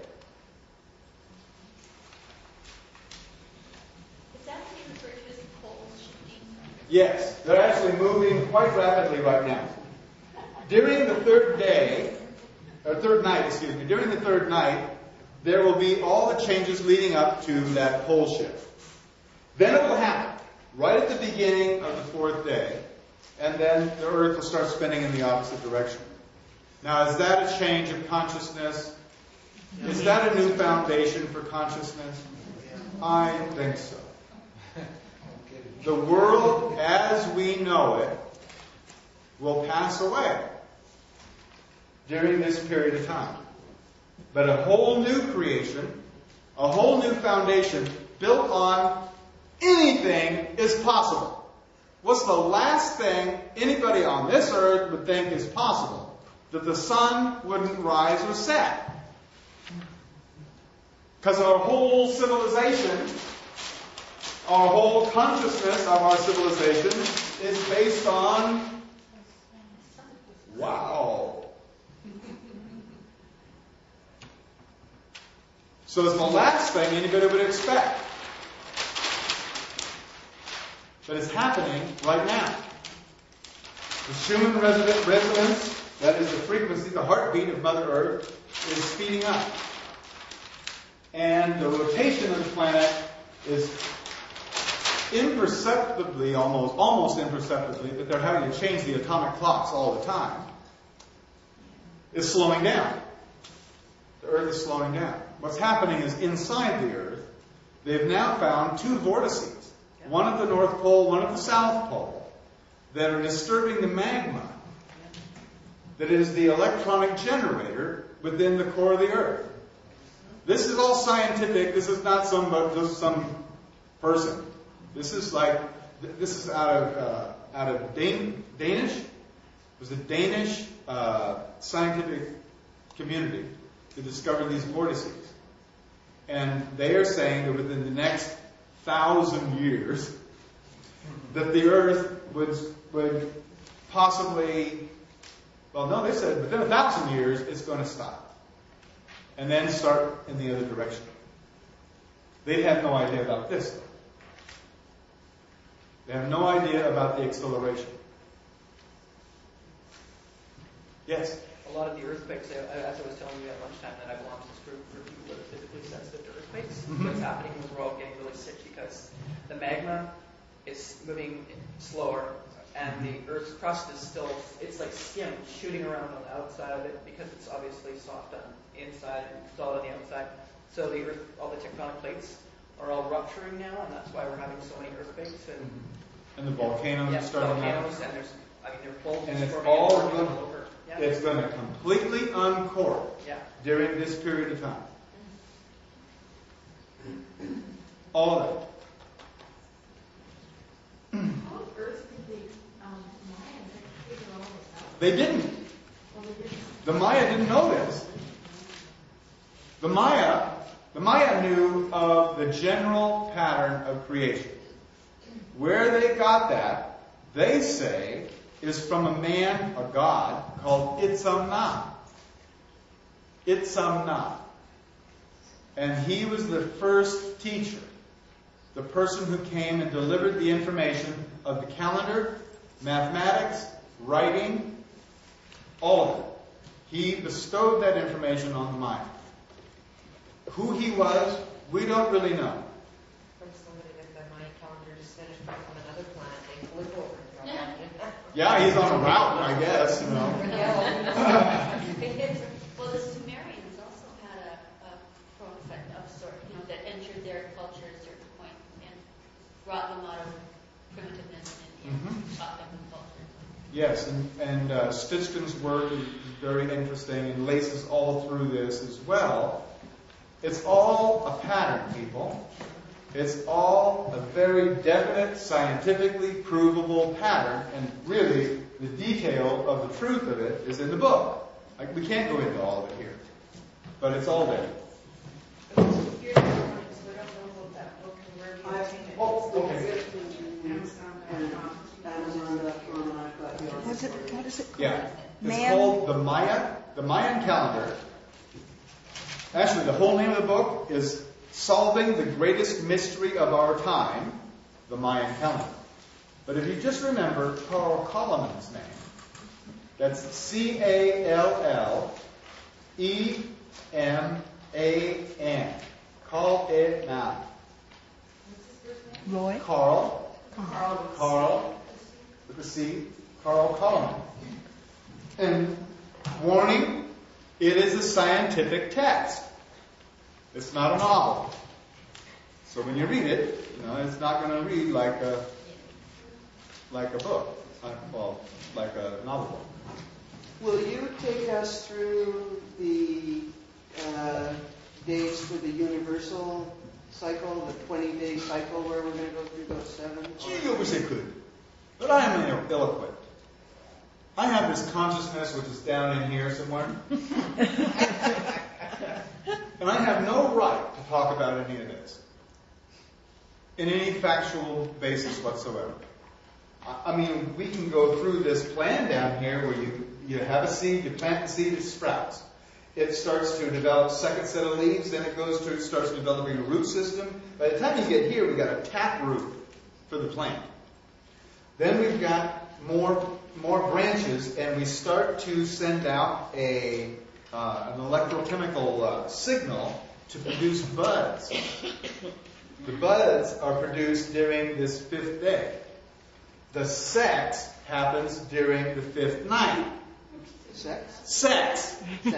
Is that what you refer to as the poles shifting? Yes, they're actually moving quite rapidly right now. During the third night, there will be all the changes leading up to that pole shift. Then it will happen right at the beginning of the fourth day, and then the Earth will start spinning in the opposite direction. Now, is that a change of consciousness? Is that a new foundation for consciousness? I think so. The world as we know it will pass away during this period of time. But a whole new creation, a whole new foundation built on anything is possible. What's the last thing anybody on this earth would think is possible? That the sun wouldn't rise or set. Because our whole civilization, our whole consciousness of our civilization is based on, wow. So it's the last thing anybody would expect. But it's happening right now. The Schumann resonance, that is the frequency, the heartbeat of Mother Earth, is speeding up. And the rotation of the planet is imperceptibly, almost imperceptibly, but they're having to change the atomic clocks all the time, is slowing down. The Earth is slowing down. What's happening is inside the Earth, they've now found two vortices. One at the North Pole, one at the South Pole, that are disturbing the magma. That is the electronic generator within the core of the Earth. This is all scientific. This is not just some person. This is out of Danish. It was a Danish scientific community that discovered these vortices, and they are saying that within the next 1,000 years, that the Earth would possibly, they said within 1,000 years it's going to stop, and then start in the other direction. They have no idea about this, though. They have no idea about the acceleration. Yes? A lot of the earthquakes, as I was telling you at lunchtime, that I belong to this group for people that are physically sensitive to earthquakes. What's happening is we're all getting really sick because the magma is moving slower, and the Earth's crust is still, it's like skim shooting around on the outside of it because it's obviously soft on the inside and solid on the outside. So the Earth, all the tectonic plates are all rupturing now, and that's why we're having so many earthquakes. And the volcanoes are starting volcanoes, and there's I mean, they're full. And it's all going over. Yeah. It's going to completely uncork during this period of time. All of it. How on earth did the Mayans figure all this out? They didn't. Well, they didn't. The Maya didn't know this. The Maya knew of the general pattern of creation. Where they got that, they say, is from a man, a god, called Itzamna. Itzamna. And he was the first teacher, the person who came and delivered the information of the calendar, mathematics, writing, all of it. He bestowed that information on the Maya. Who he was, we don't really know. From somebody that the Mayan calendar just finished back on another planet named Lukker. Yeah, he's on a route, I guess, you know. Well, the Sumerians also had a prophet of sort, that entered their culture at a certain point and brought them out of primitiveness and taught them the culture. Yes, and Stitchkin's work is very interesting and laces all through this as well. It's all a pattern, people. It's all a very definite, scientifically provable pattern, and really, the detail of the truth of it is in the book. Like, we can't go into all of it here, but it's all there. You're the one, so we don't know about that book and where you obtain it. Oh, okay. Amazon.com. What is it called? Yeah. It's Mayan? called the Mayan calendar. Actually, the whole name of the book is Solving the Greatest Mystery of Our Time, the Mayan calendar. But if you just remember Carl Collin's name, that's Calleman. Colleman. Roy? Carl with a C, Carl Colliman. And warning, it is a scientific text. It's not a novel. So when you read it, it's not going to read like a book. Well, like a novel book. Will you take us through the days for the universal cycle, the 20-day cycle where we're going to go through those 7? Gee, I wish I could. But I am ill-equipped. I have this consciousness which is down in here somewhere. And I have no right to talk about any of this in any factual basis whatsoever. I mean, we can go through this plan down here where you have a seed, you plant the seed, it sprouts. It starts to develop a second set of leaves, then it starts developing a root system. By the time you get here, we've got a tap root for the plant. Then we've got more branches, and we start to send out an electrochemical signal to produce buds. The buds are produced during this 5th day. The sex happens during the 5th night. Sex. I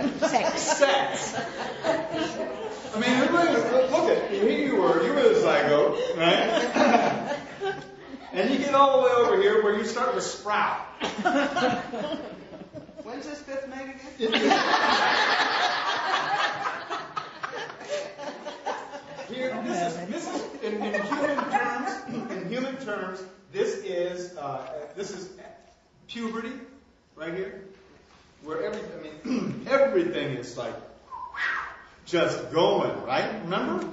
mean, look at here you were a zygote, right? And you get all the way over here where you start to sprout. When's this 5th night again? Here, this is in human terms, this is puberty right here, where everything is like just going, right? Remember?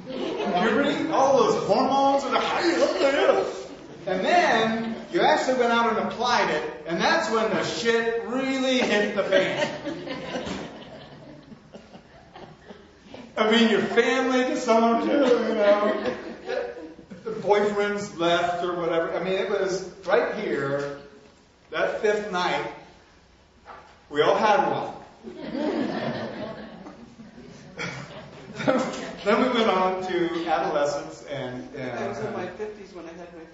Puberty, all those hormones and then you actually went out and applied it, and that's when the shit really hit the fan. I mean, your family to someone, the boyfriend's left or whatever. I mean, it was right here, that 5th night, we all had one. Then we went on to adolescence and I was in my 50s when I had my 5th.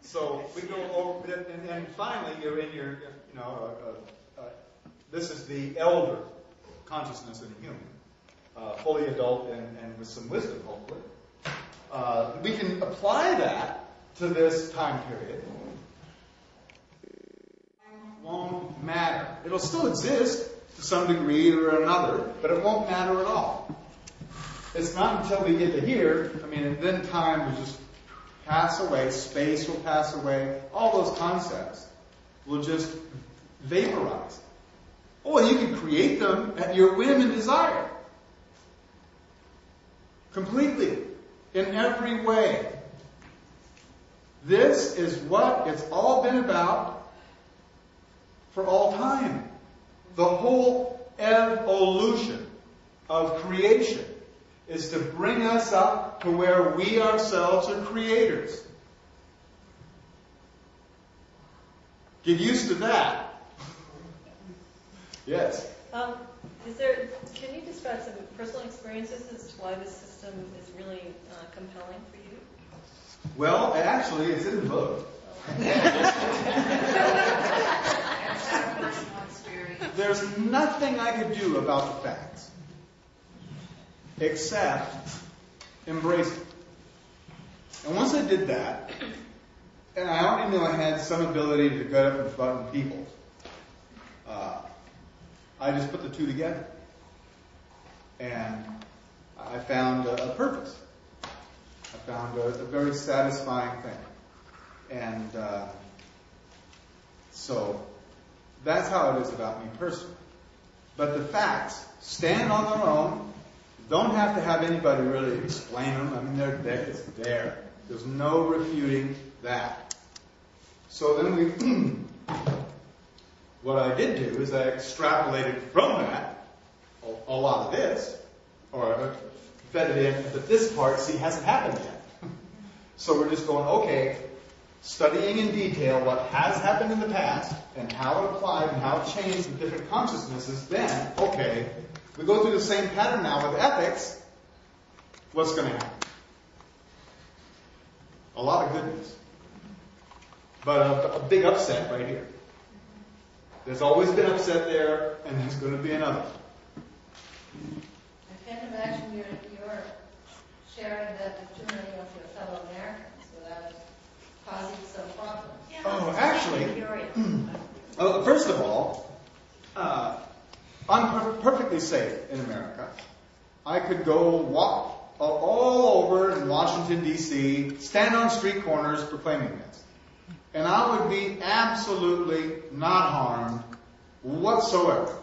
So we go over, and finally you're in your, this is the elder consciousness in a human, fully adult and with some wisdom, hopefully. we can apply that to this time period. It won't matter. It'll still exist to some degree or another, but it won't matter at all. It's not until we get to here, then time will just pass away, space will pass away, all those concepts will just vaporize. Oh, you can create them at your whim and desire. Completely. In every way. This is what it's all been about for all time. The whole evolution of creation is to bring us up to where we ourselves are creators. Get used to that. Yes? Can you describe some personal experiences as to why this system is really compelling for you? Well, actually, it's in the book. There's nothing I could do about the facts except embrace it. And once I did that, and I already knew I had some ability to get up and button people, I just put the two together. And I found a purpose. I found a very satisfying thing. And so that's how it is about me personally. But the facts stand on their own. Don't have to have anybody really explain them. They're there. It's there. There's no refuting that. So then what I did do is I extrapolated from that a lot of this, or fed it in, but this part, hasn't happened yet. So we're just going, okay, studying in detail what has happened in the past and how it applied and how it changed with different consciousnesses, then, okay, we go through the same pattern now with ethics. What's going to happen? A lot of goodness. But a big upset right here. There's always been upset there, and there's going to be another. I can't imagine you're sharing that with too many of your fellow Americans without causing some problems. Oh, actually, first of all, I'm perfectly safe in America. I could go walk all over in Washington, D.C., stand on street corners proclaiming this. And I would be absolutely not harmed whatsoever.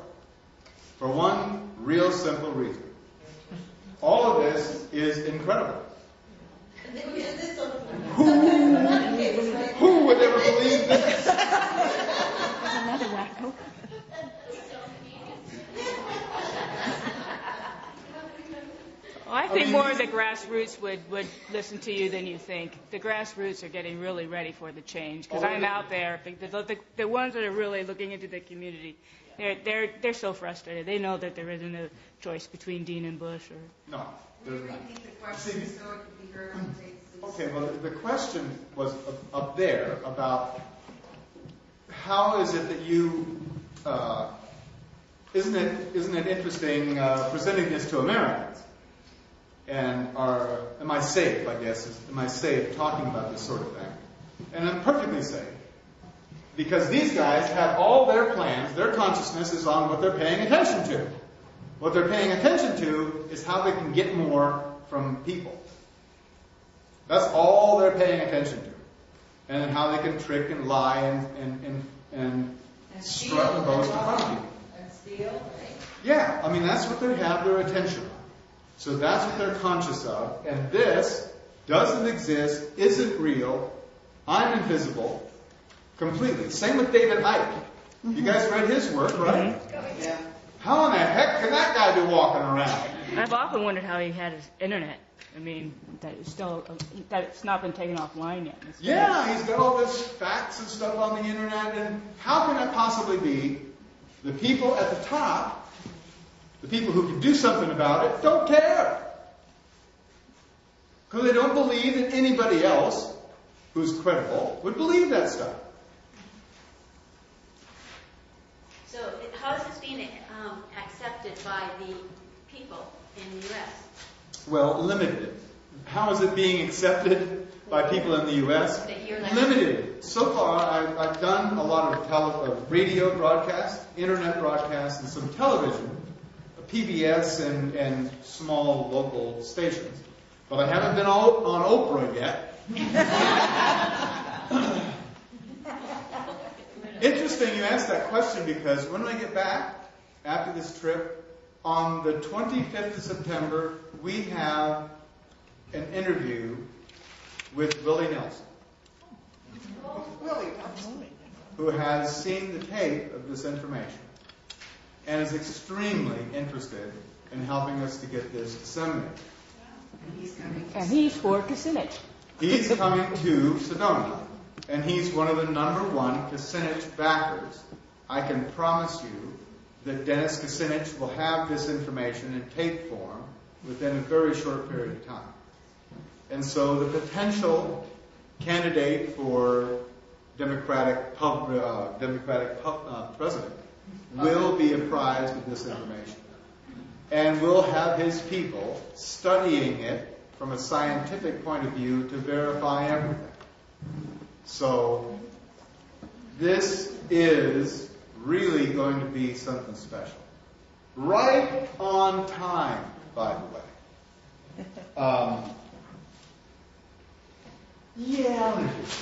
For one real simple reason. All of this is incredible. Who would ever believe this? Another wacko. I think more of the grassroots would listen to you than you think. The grassroots are getting really ready for the change because I'm out there. The ones that are really looking into the community, they're so frustrated. They know that there isn't a choice between Dean and Bush. Or no. Can you repeat the question so it can be heard on tape, please? Okay. Well, the question was up there about how is it that you isn't it interesting presenting this to Americans? And am I safe, I guess, am I safe talking about this sort of thing? And I'm perfectly safe. Because these guys have all their plans, their consciousness is on what they're paying attention to. What they're paying attention to is how they can get more from people. That's all they're paying attention to. And then how they can trick and lie and strut and boast in front of people. And steal, right? Yeah, that's what they have their attention on. So that's what they're conscious of. And this doesn't exist, isn't real. I'm invisible. Completely. Same with David Icke. You guys read his work, right? Yeah. How in the heck can that guy be walking around? I've often wondered how he had his internet. That it's not been taken offline yet. Yeah, he's got all this facts and stuff on the internet. And how can that possibly be? The people at the top, the people who can do something about it, don't care. Because they don't believe that anybody else who's credible would believe that stuff. So how is this being accepted by the people in the U.S.? Well, limited. How is it being accepted by people in the U.S.? Limited. So far, I've done a lot of radio broadcasts, internet broadcasts, and some television, PBS and small local stations. But I haven't been on Oprah yet. Interesting you asked that question, because when I get back after this trip, on the 25th of September, we have an interview with Willie Nelson, who has seen the tape of this information and is extremely interested in helping us to get this disseminated. And he's for Kucinich. He's coming to Sedona, and he's one of the #1 Kucinich backers. I can promise you that Dennis Kucinich will have this information in tape form within a very short period of time. And so the potential candidate for Democratic president will be apprised of this information. And will have his people studying it from a scientific point of view to verify everything. So this is really going to be something special. Right on time, by the way. I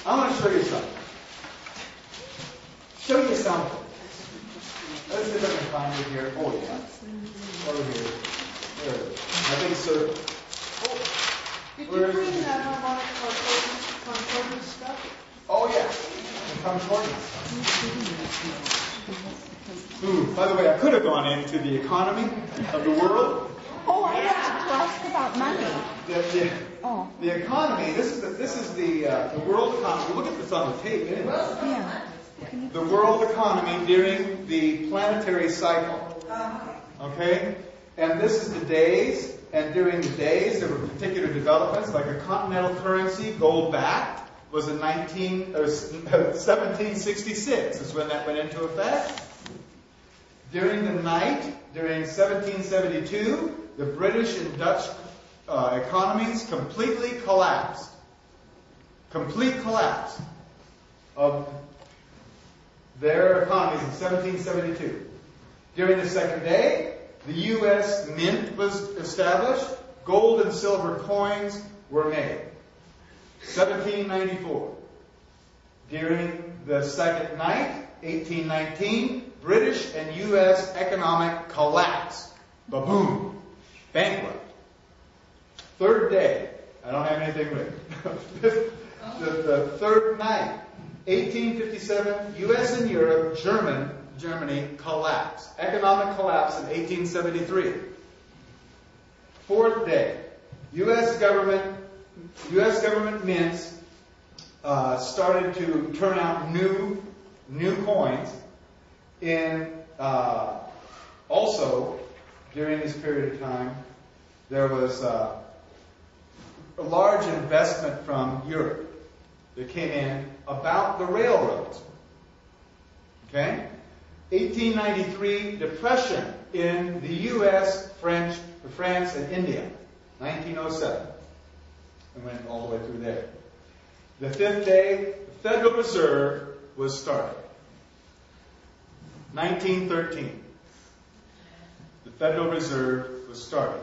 want to show you something. Let's see if I can find it here. Oh, yeah. Over here. There it is. I think so. Did you bring that harmonic concordance stuff? Oh, yeah. The concordance. Ooh, by the way, I could have gone into the economy of the world. Oh, I wanted to ask about money. The economy, this is the world economy. Look at this on the tape, isn't it? Yeah. The world economy during the planetary cycle. Okay? And this is the days, and during the days there were particular developments, like a continental currency, gold-backed, was in 1766 is when that went into effect. During the night, during 1772, the British and Dutch economies completely collapsed. Complete collapse of their economies in 1772. During the second day, the U.S. Mint was established. Gold and silver coins were made. 1794. During the second night, 1819, British and U.S. economic collapse. Ba-boom. Bankrupt. Third day. I don't have anything written. the third night, 1857, U.S. and Europe, Germany collapsed. Economic collapse in 1873. Fourth day, U.S. government mints started to turn out new coins. Also, during this period of time, there was a large investment from Europe that came in about the railroads. Okay? 1893, depression in the U.S., France, and India. 1907. And went all the way through there. The fifth day, the Federal Reserve was started. 1913. The Federal Reserve was started.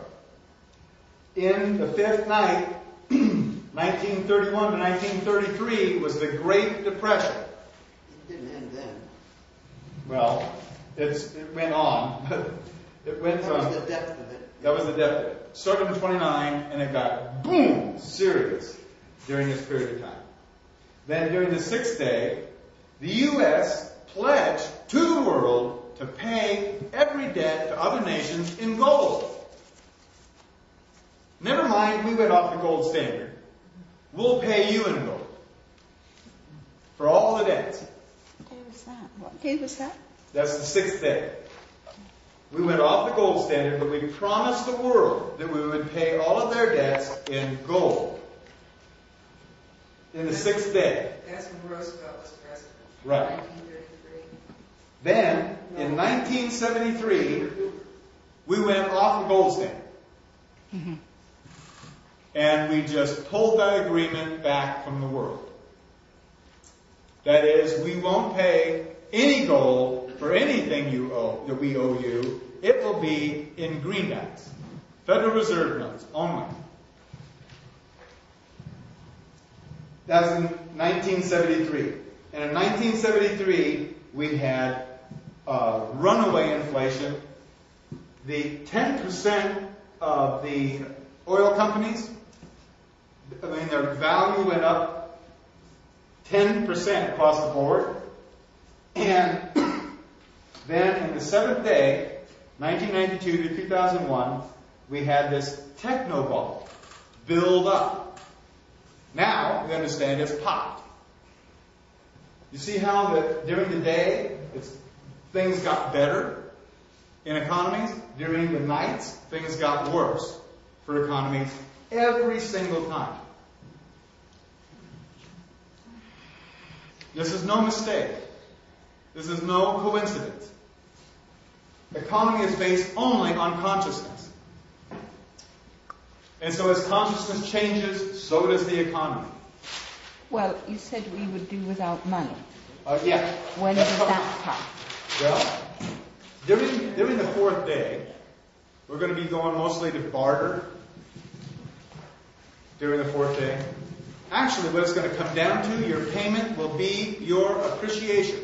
In the fifth night, 1931 to 1933, was the Great Depression. It didn't end then. Well, it went on. It went from... That was the depth of it. That was the depth of it. Started in 29, and it got, boom, serious during this period of time. Then during the sixth day, the U.S. pledged to the world to pay every debt to other nations in gold. Never mind, we went off the gold standard. We'll pay you in gold for all the debts. What day was that? What day was that? That's the sixth day. We went off the gold standard, but we promised the world that we would pay all of their debts in gold. In the sixth day. That's when Roosevelt was president. Right. 1933. Then, in 1973, we went off the gold standard. Mm-hmm. and we just pulled that agreement back from the world. That is, we won't pay any gold for anything that we owe you. It will be in greenbacks, Federal Reserve notes only. That was in 1973. And in 1973, we had runaway inflation. The 10% of the oil companies, their value went up 10% across the board. And then in the seventh day, 1992 to 2001, we had this techno bubble build up. Now we understand it's popped. You see how during the day things got better in economies? During the nights, things got worse for economies every single time. This is no mistake. This is no coincidence. Economy is based only on consciousness. And so as consciousness changes, so does the economy. Well, you said we would do without money. Yeah. When does that come? Well, during the fourth day, we're going to be going mostly to barter during the fourth day. Actually, what it's going to come down to, your payment will be your appreciation.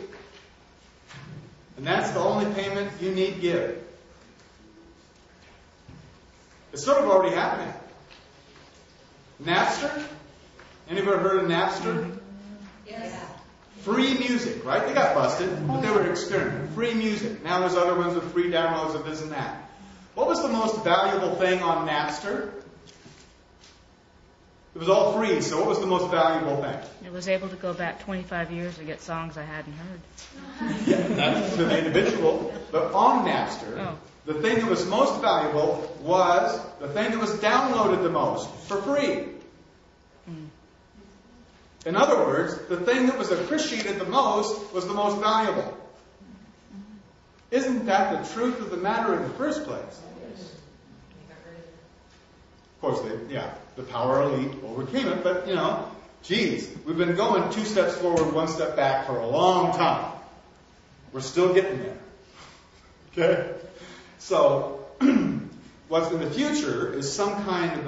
And that's the only payment you need give. It's sort of already happening. Napster? Anybody heard of Napster? Yes. Free music, right? They got busted, but they were experimenting. Free music. Now there's other ones with free downloads of this and that. What was the most valuable thing on Napster? It was all free, so what was the most valuable thing? I was able to go back 25 years to get songs I hadn't heard. Yeah, that's to the individual. But on Napster, the thing that was most valuable was the thing that was downloaded the most for free. In other words, the thing that was appreciated the most was the most valuable. Isn't that the truth of the matter in the first place? Of course, the power elite overcame it, but, geez, we've been going 2 steps forward, 1 step back for a long time. We're still getting there. Okay? So, what's in the future is some kind of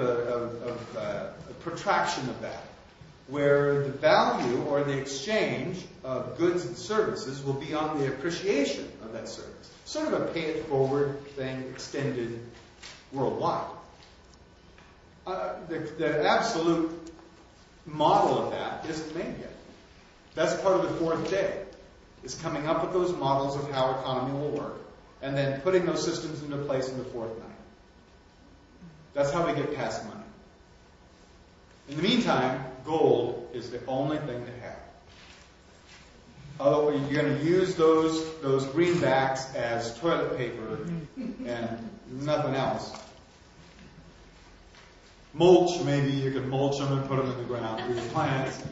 a protraction of that, where the value or the exchange of goods and services will be on the appreciation of that service. Sort of a pay-it-forward thing extended worldwide. The absolute model of that isn't made yet. That's part of the fourth day, is coming up with those models of how economy will work, and then putting those systems into place in the fourth night. That's how we get past money. In the meantime, gold is the only thing to have. Although you're going to use those greenbacks as toilet paper and nothing else. Mulch, maybe you can mulch them and put them in the ground for your plants.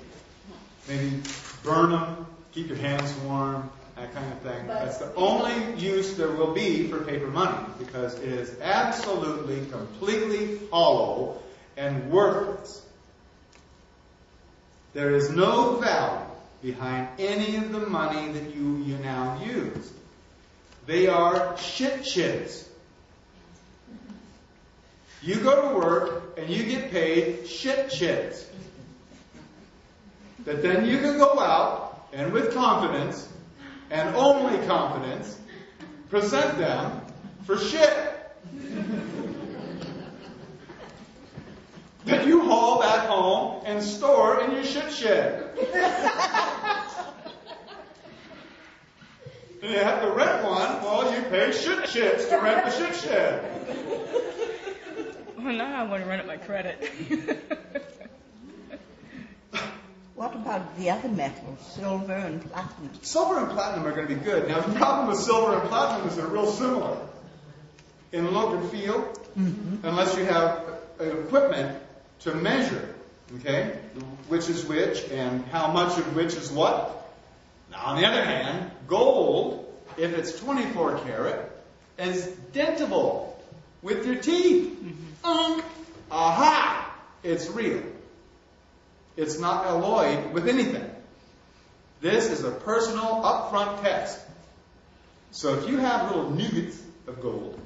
Maybe burn them, keep your hands warm, that kind of thing. That's the only use there will be for paper money, because it is absolutely, completely hollow and worthless. There is no value behind any of the money that you now use. They are shit chits. You go to work and you get paid shit chits. That then you can go out and with confidence, and only confidence, present them for shit. That you haul back home and store in your shit shed. And you have to rent one, well, you pay shit chits to rent the shit shed. Well, now I want to run up my credit. What about the other metals, silver and platinum? Silver and platinum are going to be good. Now, the problem with silver and platinum is they're real similar in look and feel, unless you have equipment to measure, okay, which is which and how much of which is what. Now, on the other hand, gold, if it's 24 karat, is dentable with your teeth. Aha! It's real. It's not alloyed with anything. This is a personal, upfront test. So if you have little nuggets of gold,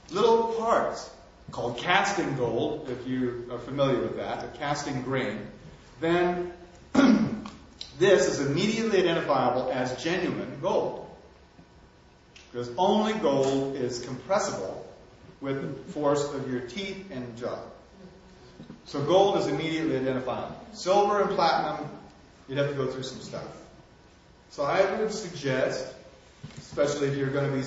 little parts called casting gold, if you are familiar with that, a casting grain, then this is immediately identifiable as genuine gold. Because only gold is compressible with the force of your teeth and jaw. So gold is immediately identifiable. Silver and platinum, you'd have to go through some stuff. So I would suggest, especially if you're going to be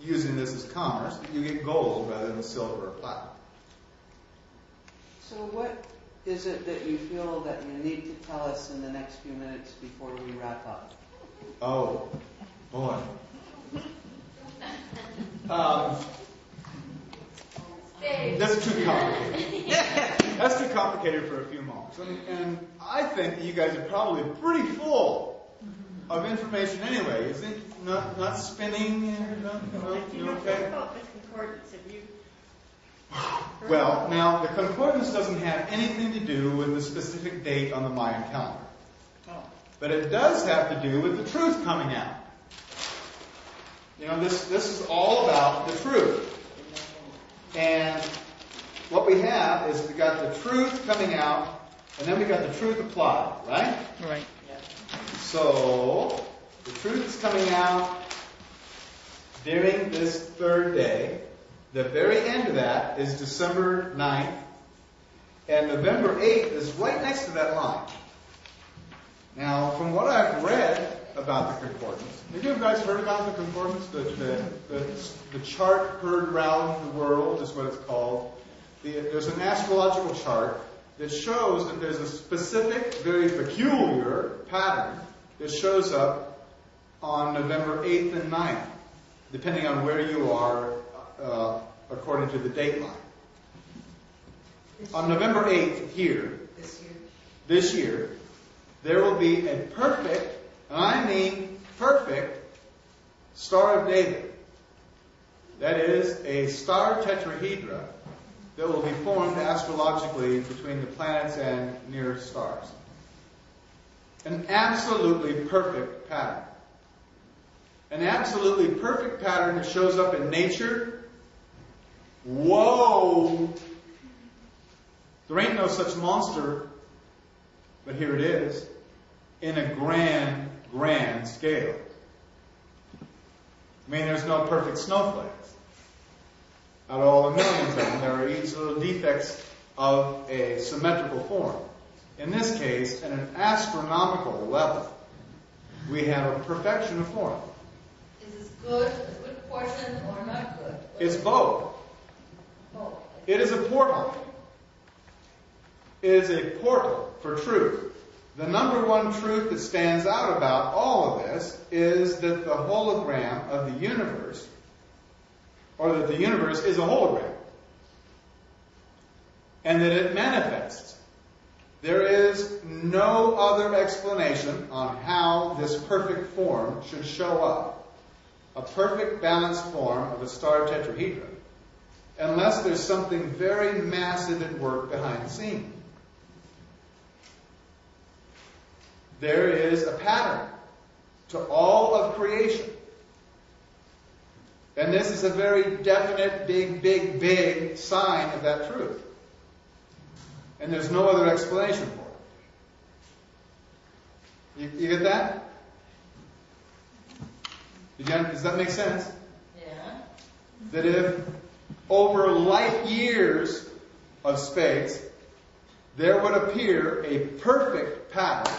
using this as commerce, that you get gold rather than silver or platinum. So what is it that you feel that you need to tell us in the next few minutes before we wrap up? Oh, boy. That's too complicated. That's too complicated for a few moments. And I think that you guys are probably pretty full of information anyway. Is it not spinning? You okay? About this concordance, have you? Well, now, the concordance doesn't have anything to do with the specific date on the Mayan calendar. But it does have to do with the truth coming out. You know, this is all about the truth. And what we have is we got the truth coming out, and then we got the truth applied, right? Right. So, the truth is coming out during this third day. The very end of that is December 9th, and November 8th is right next to that line. Now, from what I've read about the concordance, have you guys heard about the concordance? The chart heard around the world is what it's called. There's an astrological chart that shows that there's a specific, very peculiar pattern that shows up on November 8th and 9th, depending on where you are according to the date line. On November 8th here, this year, there will be a perfect, and I mean perfect, Star of David. That is a star tetrahedra that will be formed astrologically between the planets and near stars. An absolutely perfect pattern. An absolutely perfect pattern that shows up in nature. Whoa! There ain't no such monster, but here it is, in a grand, grand scale. I mean, there's no perfect snowflakes. Out of all the millions of them, there are each little defects of a symmetrical form. In this case, at an astronomical level, we have a perfection of form. Is this good, a good portion, or not good? It's both. Both. It is a portal. It is a portal for truth. The number one truth that stands out about all of this is that the hologram of the universe, or that the universe is a hologram, and that it manifests. There is no other explanation on how this perfect form should show up, a perfect balanced form of a star tetrahedron, unless there's something very massive at work behind the scenes. There is a pattern to all of creation. And this is a very definite, big, big, big sign of that truth. And there's no other explanation for it. You get that? Does that make sense? Yeah. That if over light years of space, there would appear a perfect pattern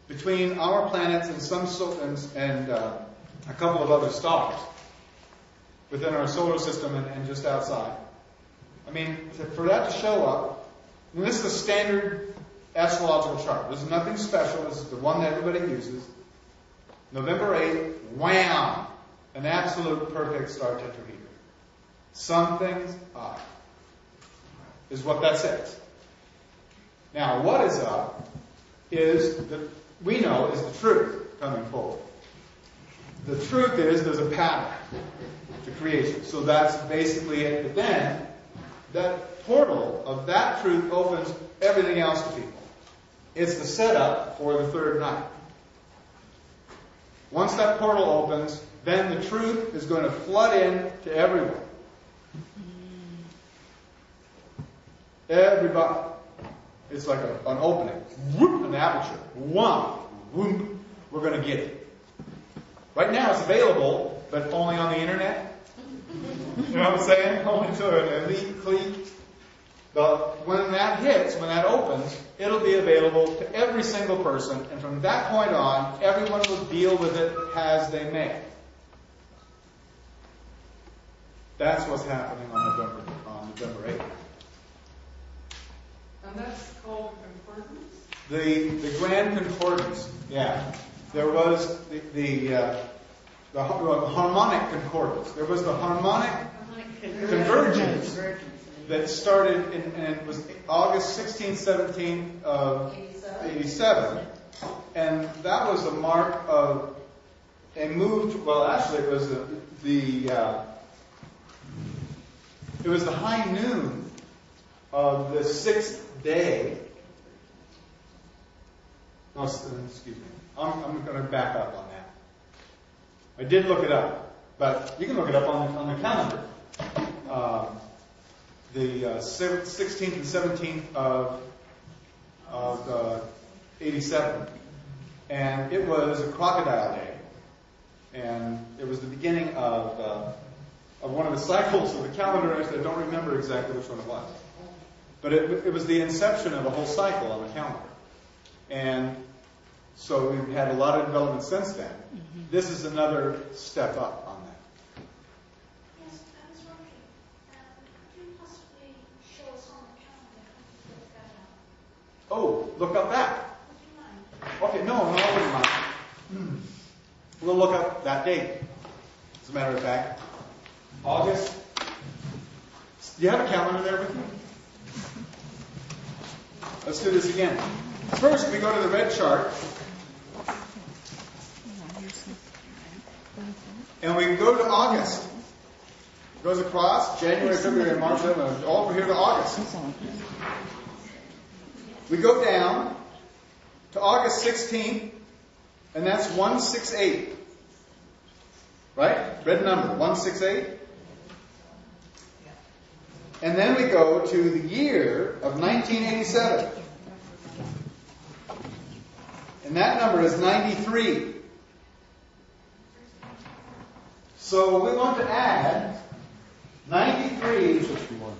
between our planets and a couple of other stars within our solar system and just outside. I mean, for that to show up, and this is a standard astrological chart. This is nothing special. This is the one that everybody uses. November 8th, wham! An absolute perfect star tetrahedron. Something's up, is what that says. Now, what is up is that we know is the truth coming forward. The truth is there's a pattern to creation. So that's basically it. But then that portal of that truth opens everything else to people. It's the setup for the third night. Once that portal opens, then the truth is going to flood in to everyone. Everybody. It's like an opening. Whoop, an aperture. Whomp. Whoop. We're going to get it. Right now it's available, but only on the internet. You know what I'm saying? Only to an elite clique. But when that hits, when that opens, it'll be available to every single person, and from that point on, everyone will deal with it as they may. That's what's happening on November 8th. And that's called concordance? The Grand Concordance, yeah. There was the harmonic concordance. There was the harmonic convergence that started and it was August 16, 17 of 87. And that was a mark of a move, well actually it was it was the high noon of the 6th day. No, excuse me. I'm going to back up on that. I did look it up, but you can look it up on the calendar. The 16th and 17th of 87, and it was a crocodile day, and it was the beginning of one of the cycles of the calendar. Actually, I don't remember exactly which one it was, but it was the inception of a whole cycle on the calendar, and so we've had a lot of development since then. Mm-hmm. This is another step up on that. Yes, I was wondering, could you possibly show us on the calendar how to look that up? Oh, look up that. Would you mind? Okay, no, I wouldn't mind. We'll look up that date. As a matter of fact, August. Do you have a calendar there with you? Let's do this again. First, we go to the red chart. And we go to August. It goes across January, February, March, all over here to August. We go down to August 16th, and that's 168. Right? Red number, 168. And then we go to the year of 1987. And that number is 93. So we want to add 93. 261.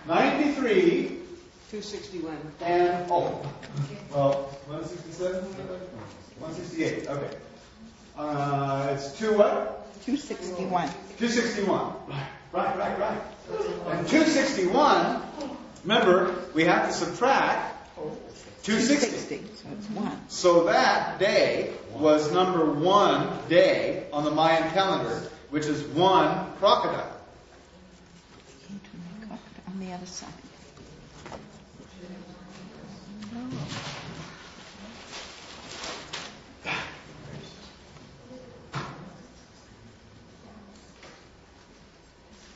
93. 261. And, well, 167? 168, okay. It's 2 what? 261. 261. Right. And 261, remember, we have to subtract 260. So it's 1. So that day was number 1 day on the Mayan calendar, which is 1 crocodile. On the other side.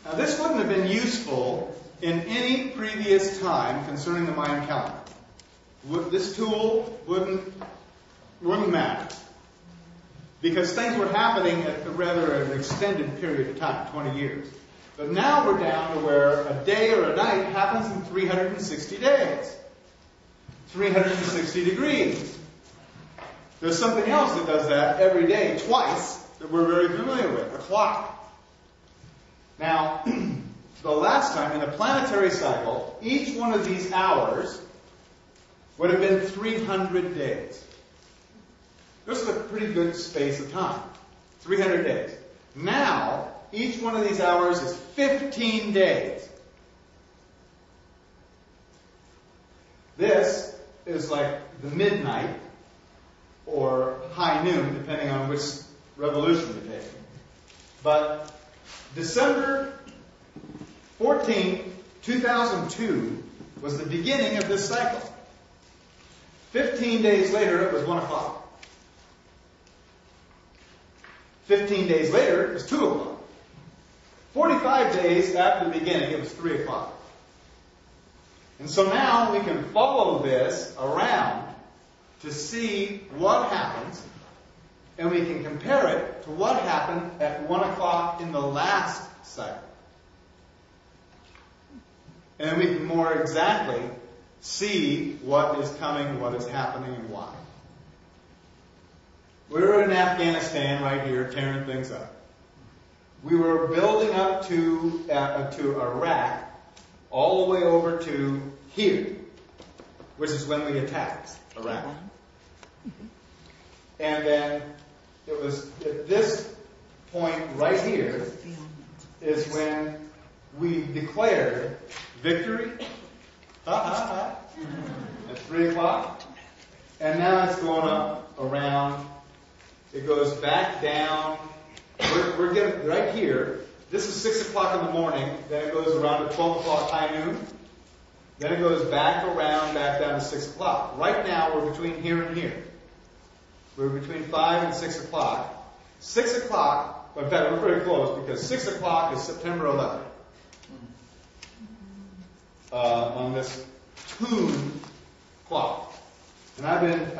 Now this wouldn't have been useful in any previous time concerning the Mayan calendar. This tool wouldn't matter. Because things were happening at a rather an extended period of time, 20 years. But now we're down to where a day or a night happens in 360 days. 360 degrees. There's something else that does that every day, twice, that we're very familiar with, a clock. Now, the last time, in the planetary cycle, each one of these hours would have been 300 days. This is a pretty good space of time. 300 days. Now, each one of these hours is 15 days. This is like the midnight or high noon, depending on which revolution you take. But December 14, 2002 was the beginning of this cycle. 15 days later, it was 1 o'clock. 15 days later, it was 2 o'clock. 45 days after the beginning, it was 3 o'clock. And so now we can follow this around to see what happens, and we can compare it to what happened at 1 o'clock in the last cycle. And we can more exactly see what is coming, what is happening, and why. We were in Afghanistan right here, tearing things up. We were building up to Iraq, all the way over to here, which is when we attacked Iraq. And then it was at this point right here is when we declared victory. At 3 o'clock. And now it's going up around. It goes back down. We're getting right here. This is 6 o'clock in the morning. Then it goes around to 12 o'clock high noon. Then it goes back around, back down to 6 o'clock. Right now we're between here and here. We're between 5 and 6 o'clock. 6 o'clock, in fact, we're very close because 6 o'clock is September 11th. On this tune clock. And I've been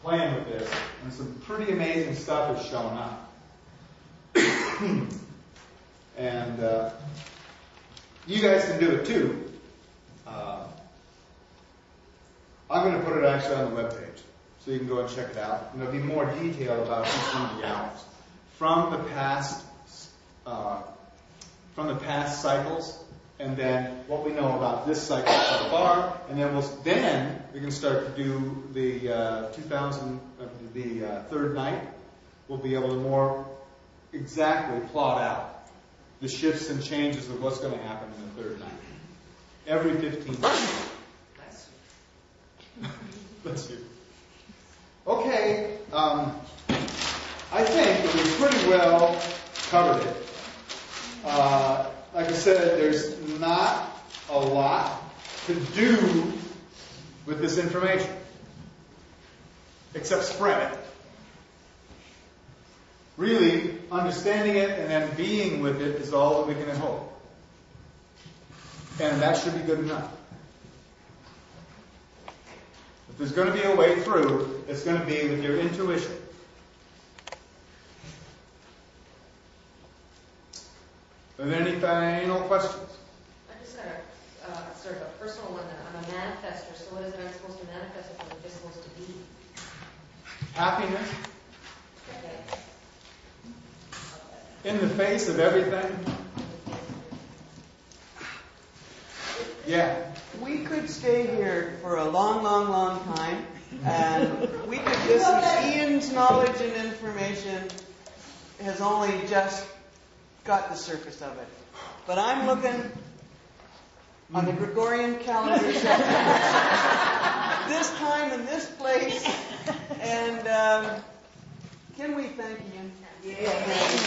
playing with this, and some pretty amazing stuff is showing up. And you guys can do it too. I'm going to put it actually on the webpage, so you can go and check it out. And there'll be more detail about each one of the hours from the past cycles, and then what we know about this cycle so far, and then we can start to do the third night. We'll be able to more exactly plot out the shifts and changes of what's going to happen in the third night. Every 15 minutes. Bless you. Okay, I think that we pretty well covered it. Like I said, there's not a lot to do with this information, except spread it. Really, understanding it and then being with it is all that we can hope. And that should be good enough. If there's going to be a way through, it's going to be with your intuition. Are there any final questions? I just got a sort of a personal one. I'm a manifester, so what is it I'm supposed to manifest if I'm just supposed to be? Happiness. Okay. In the face of everything. Yeah. We could stay here for a long, long, long time, and we could listen. Ian's knowledge and information has only just got the surface of it. But I'm looking on the Gregorian calendar this time and this place, and can we thank Ian? Yeah.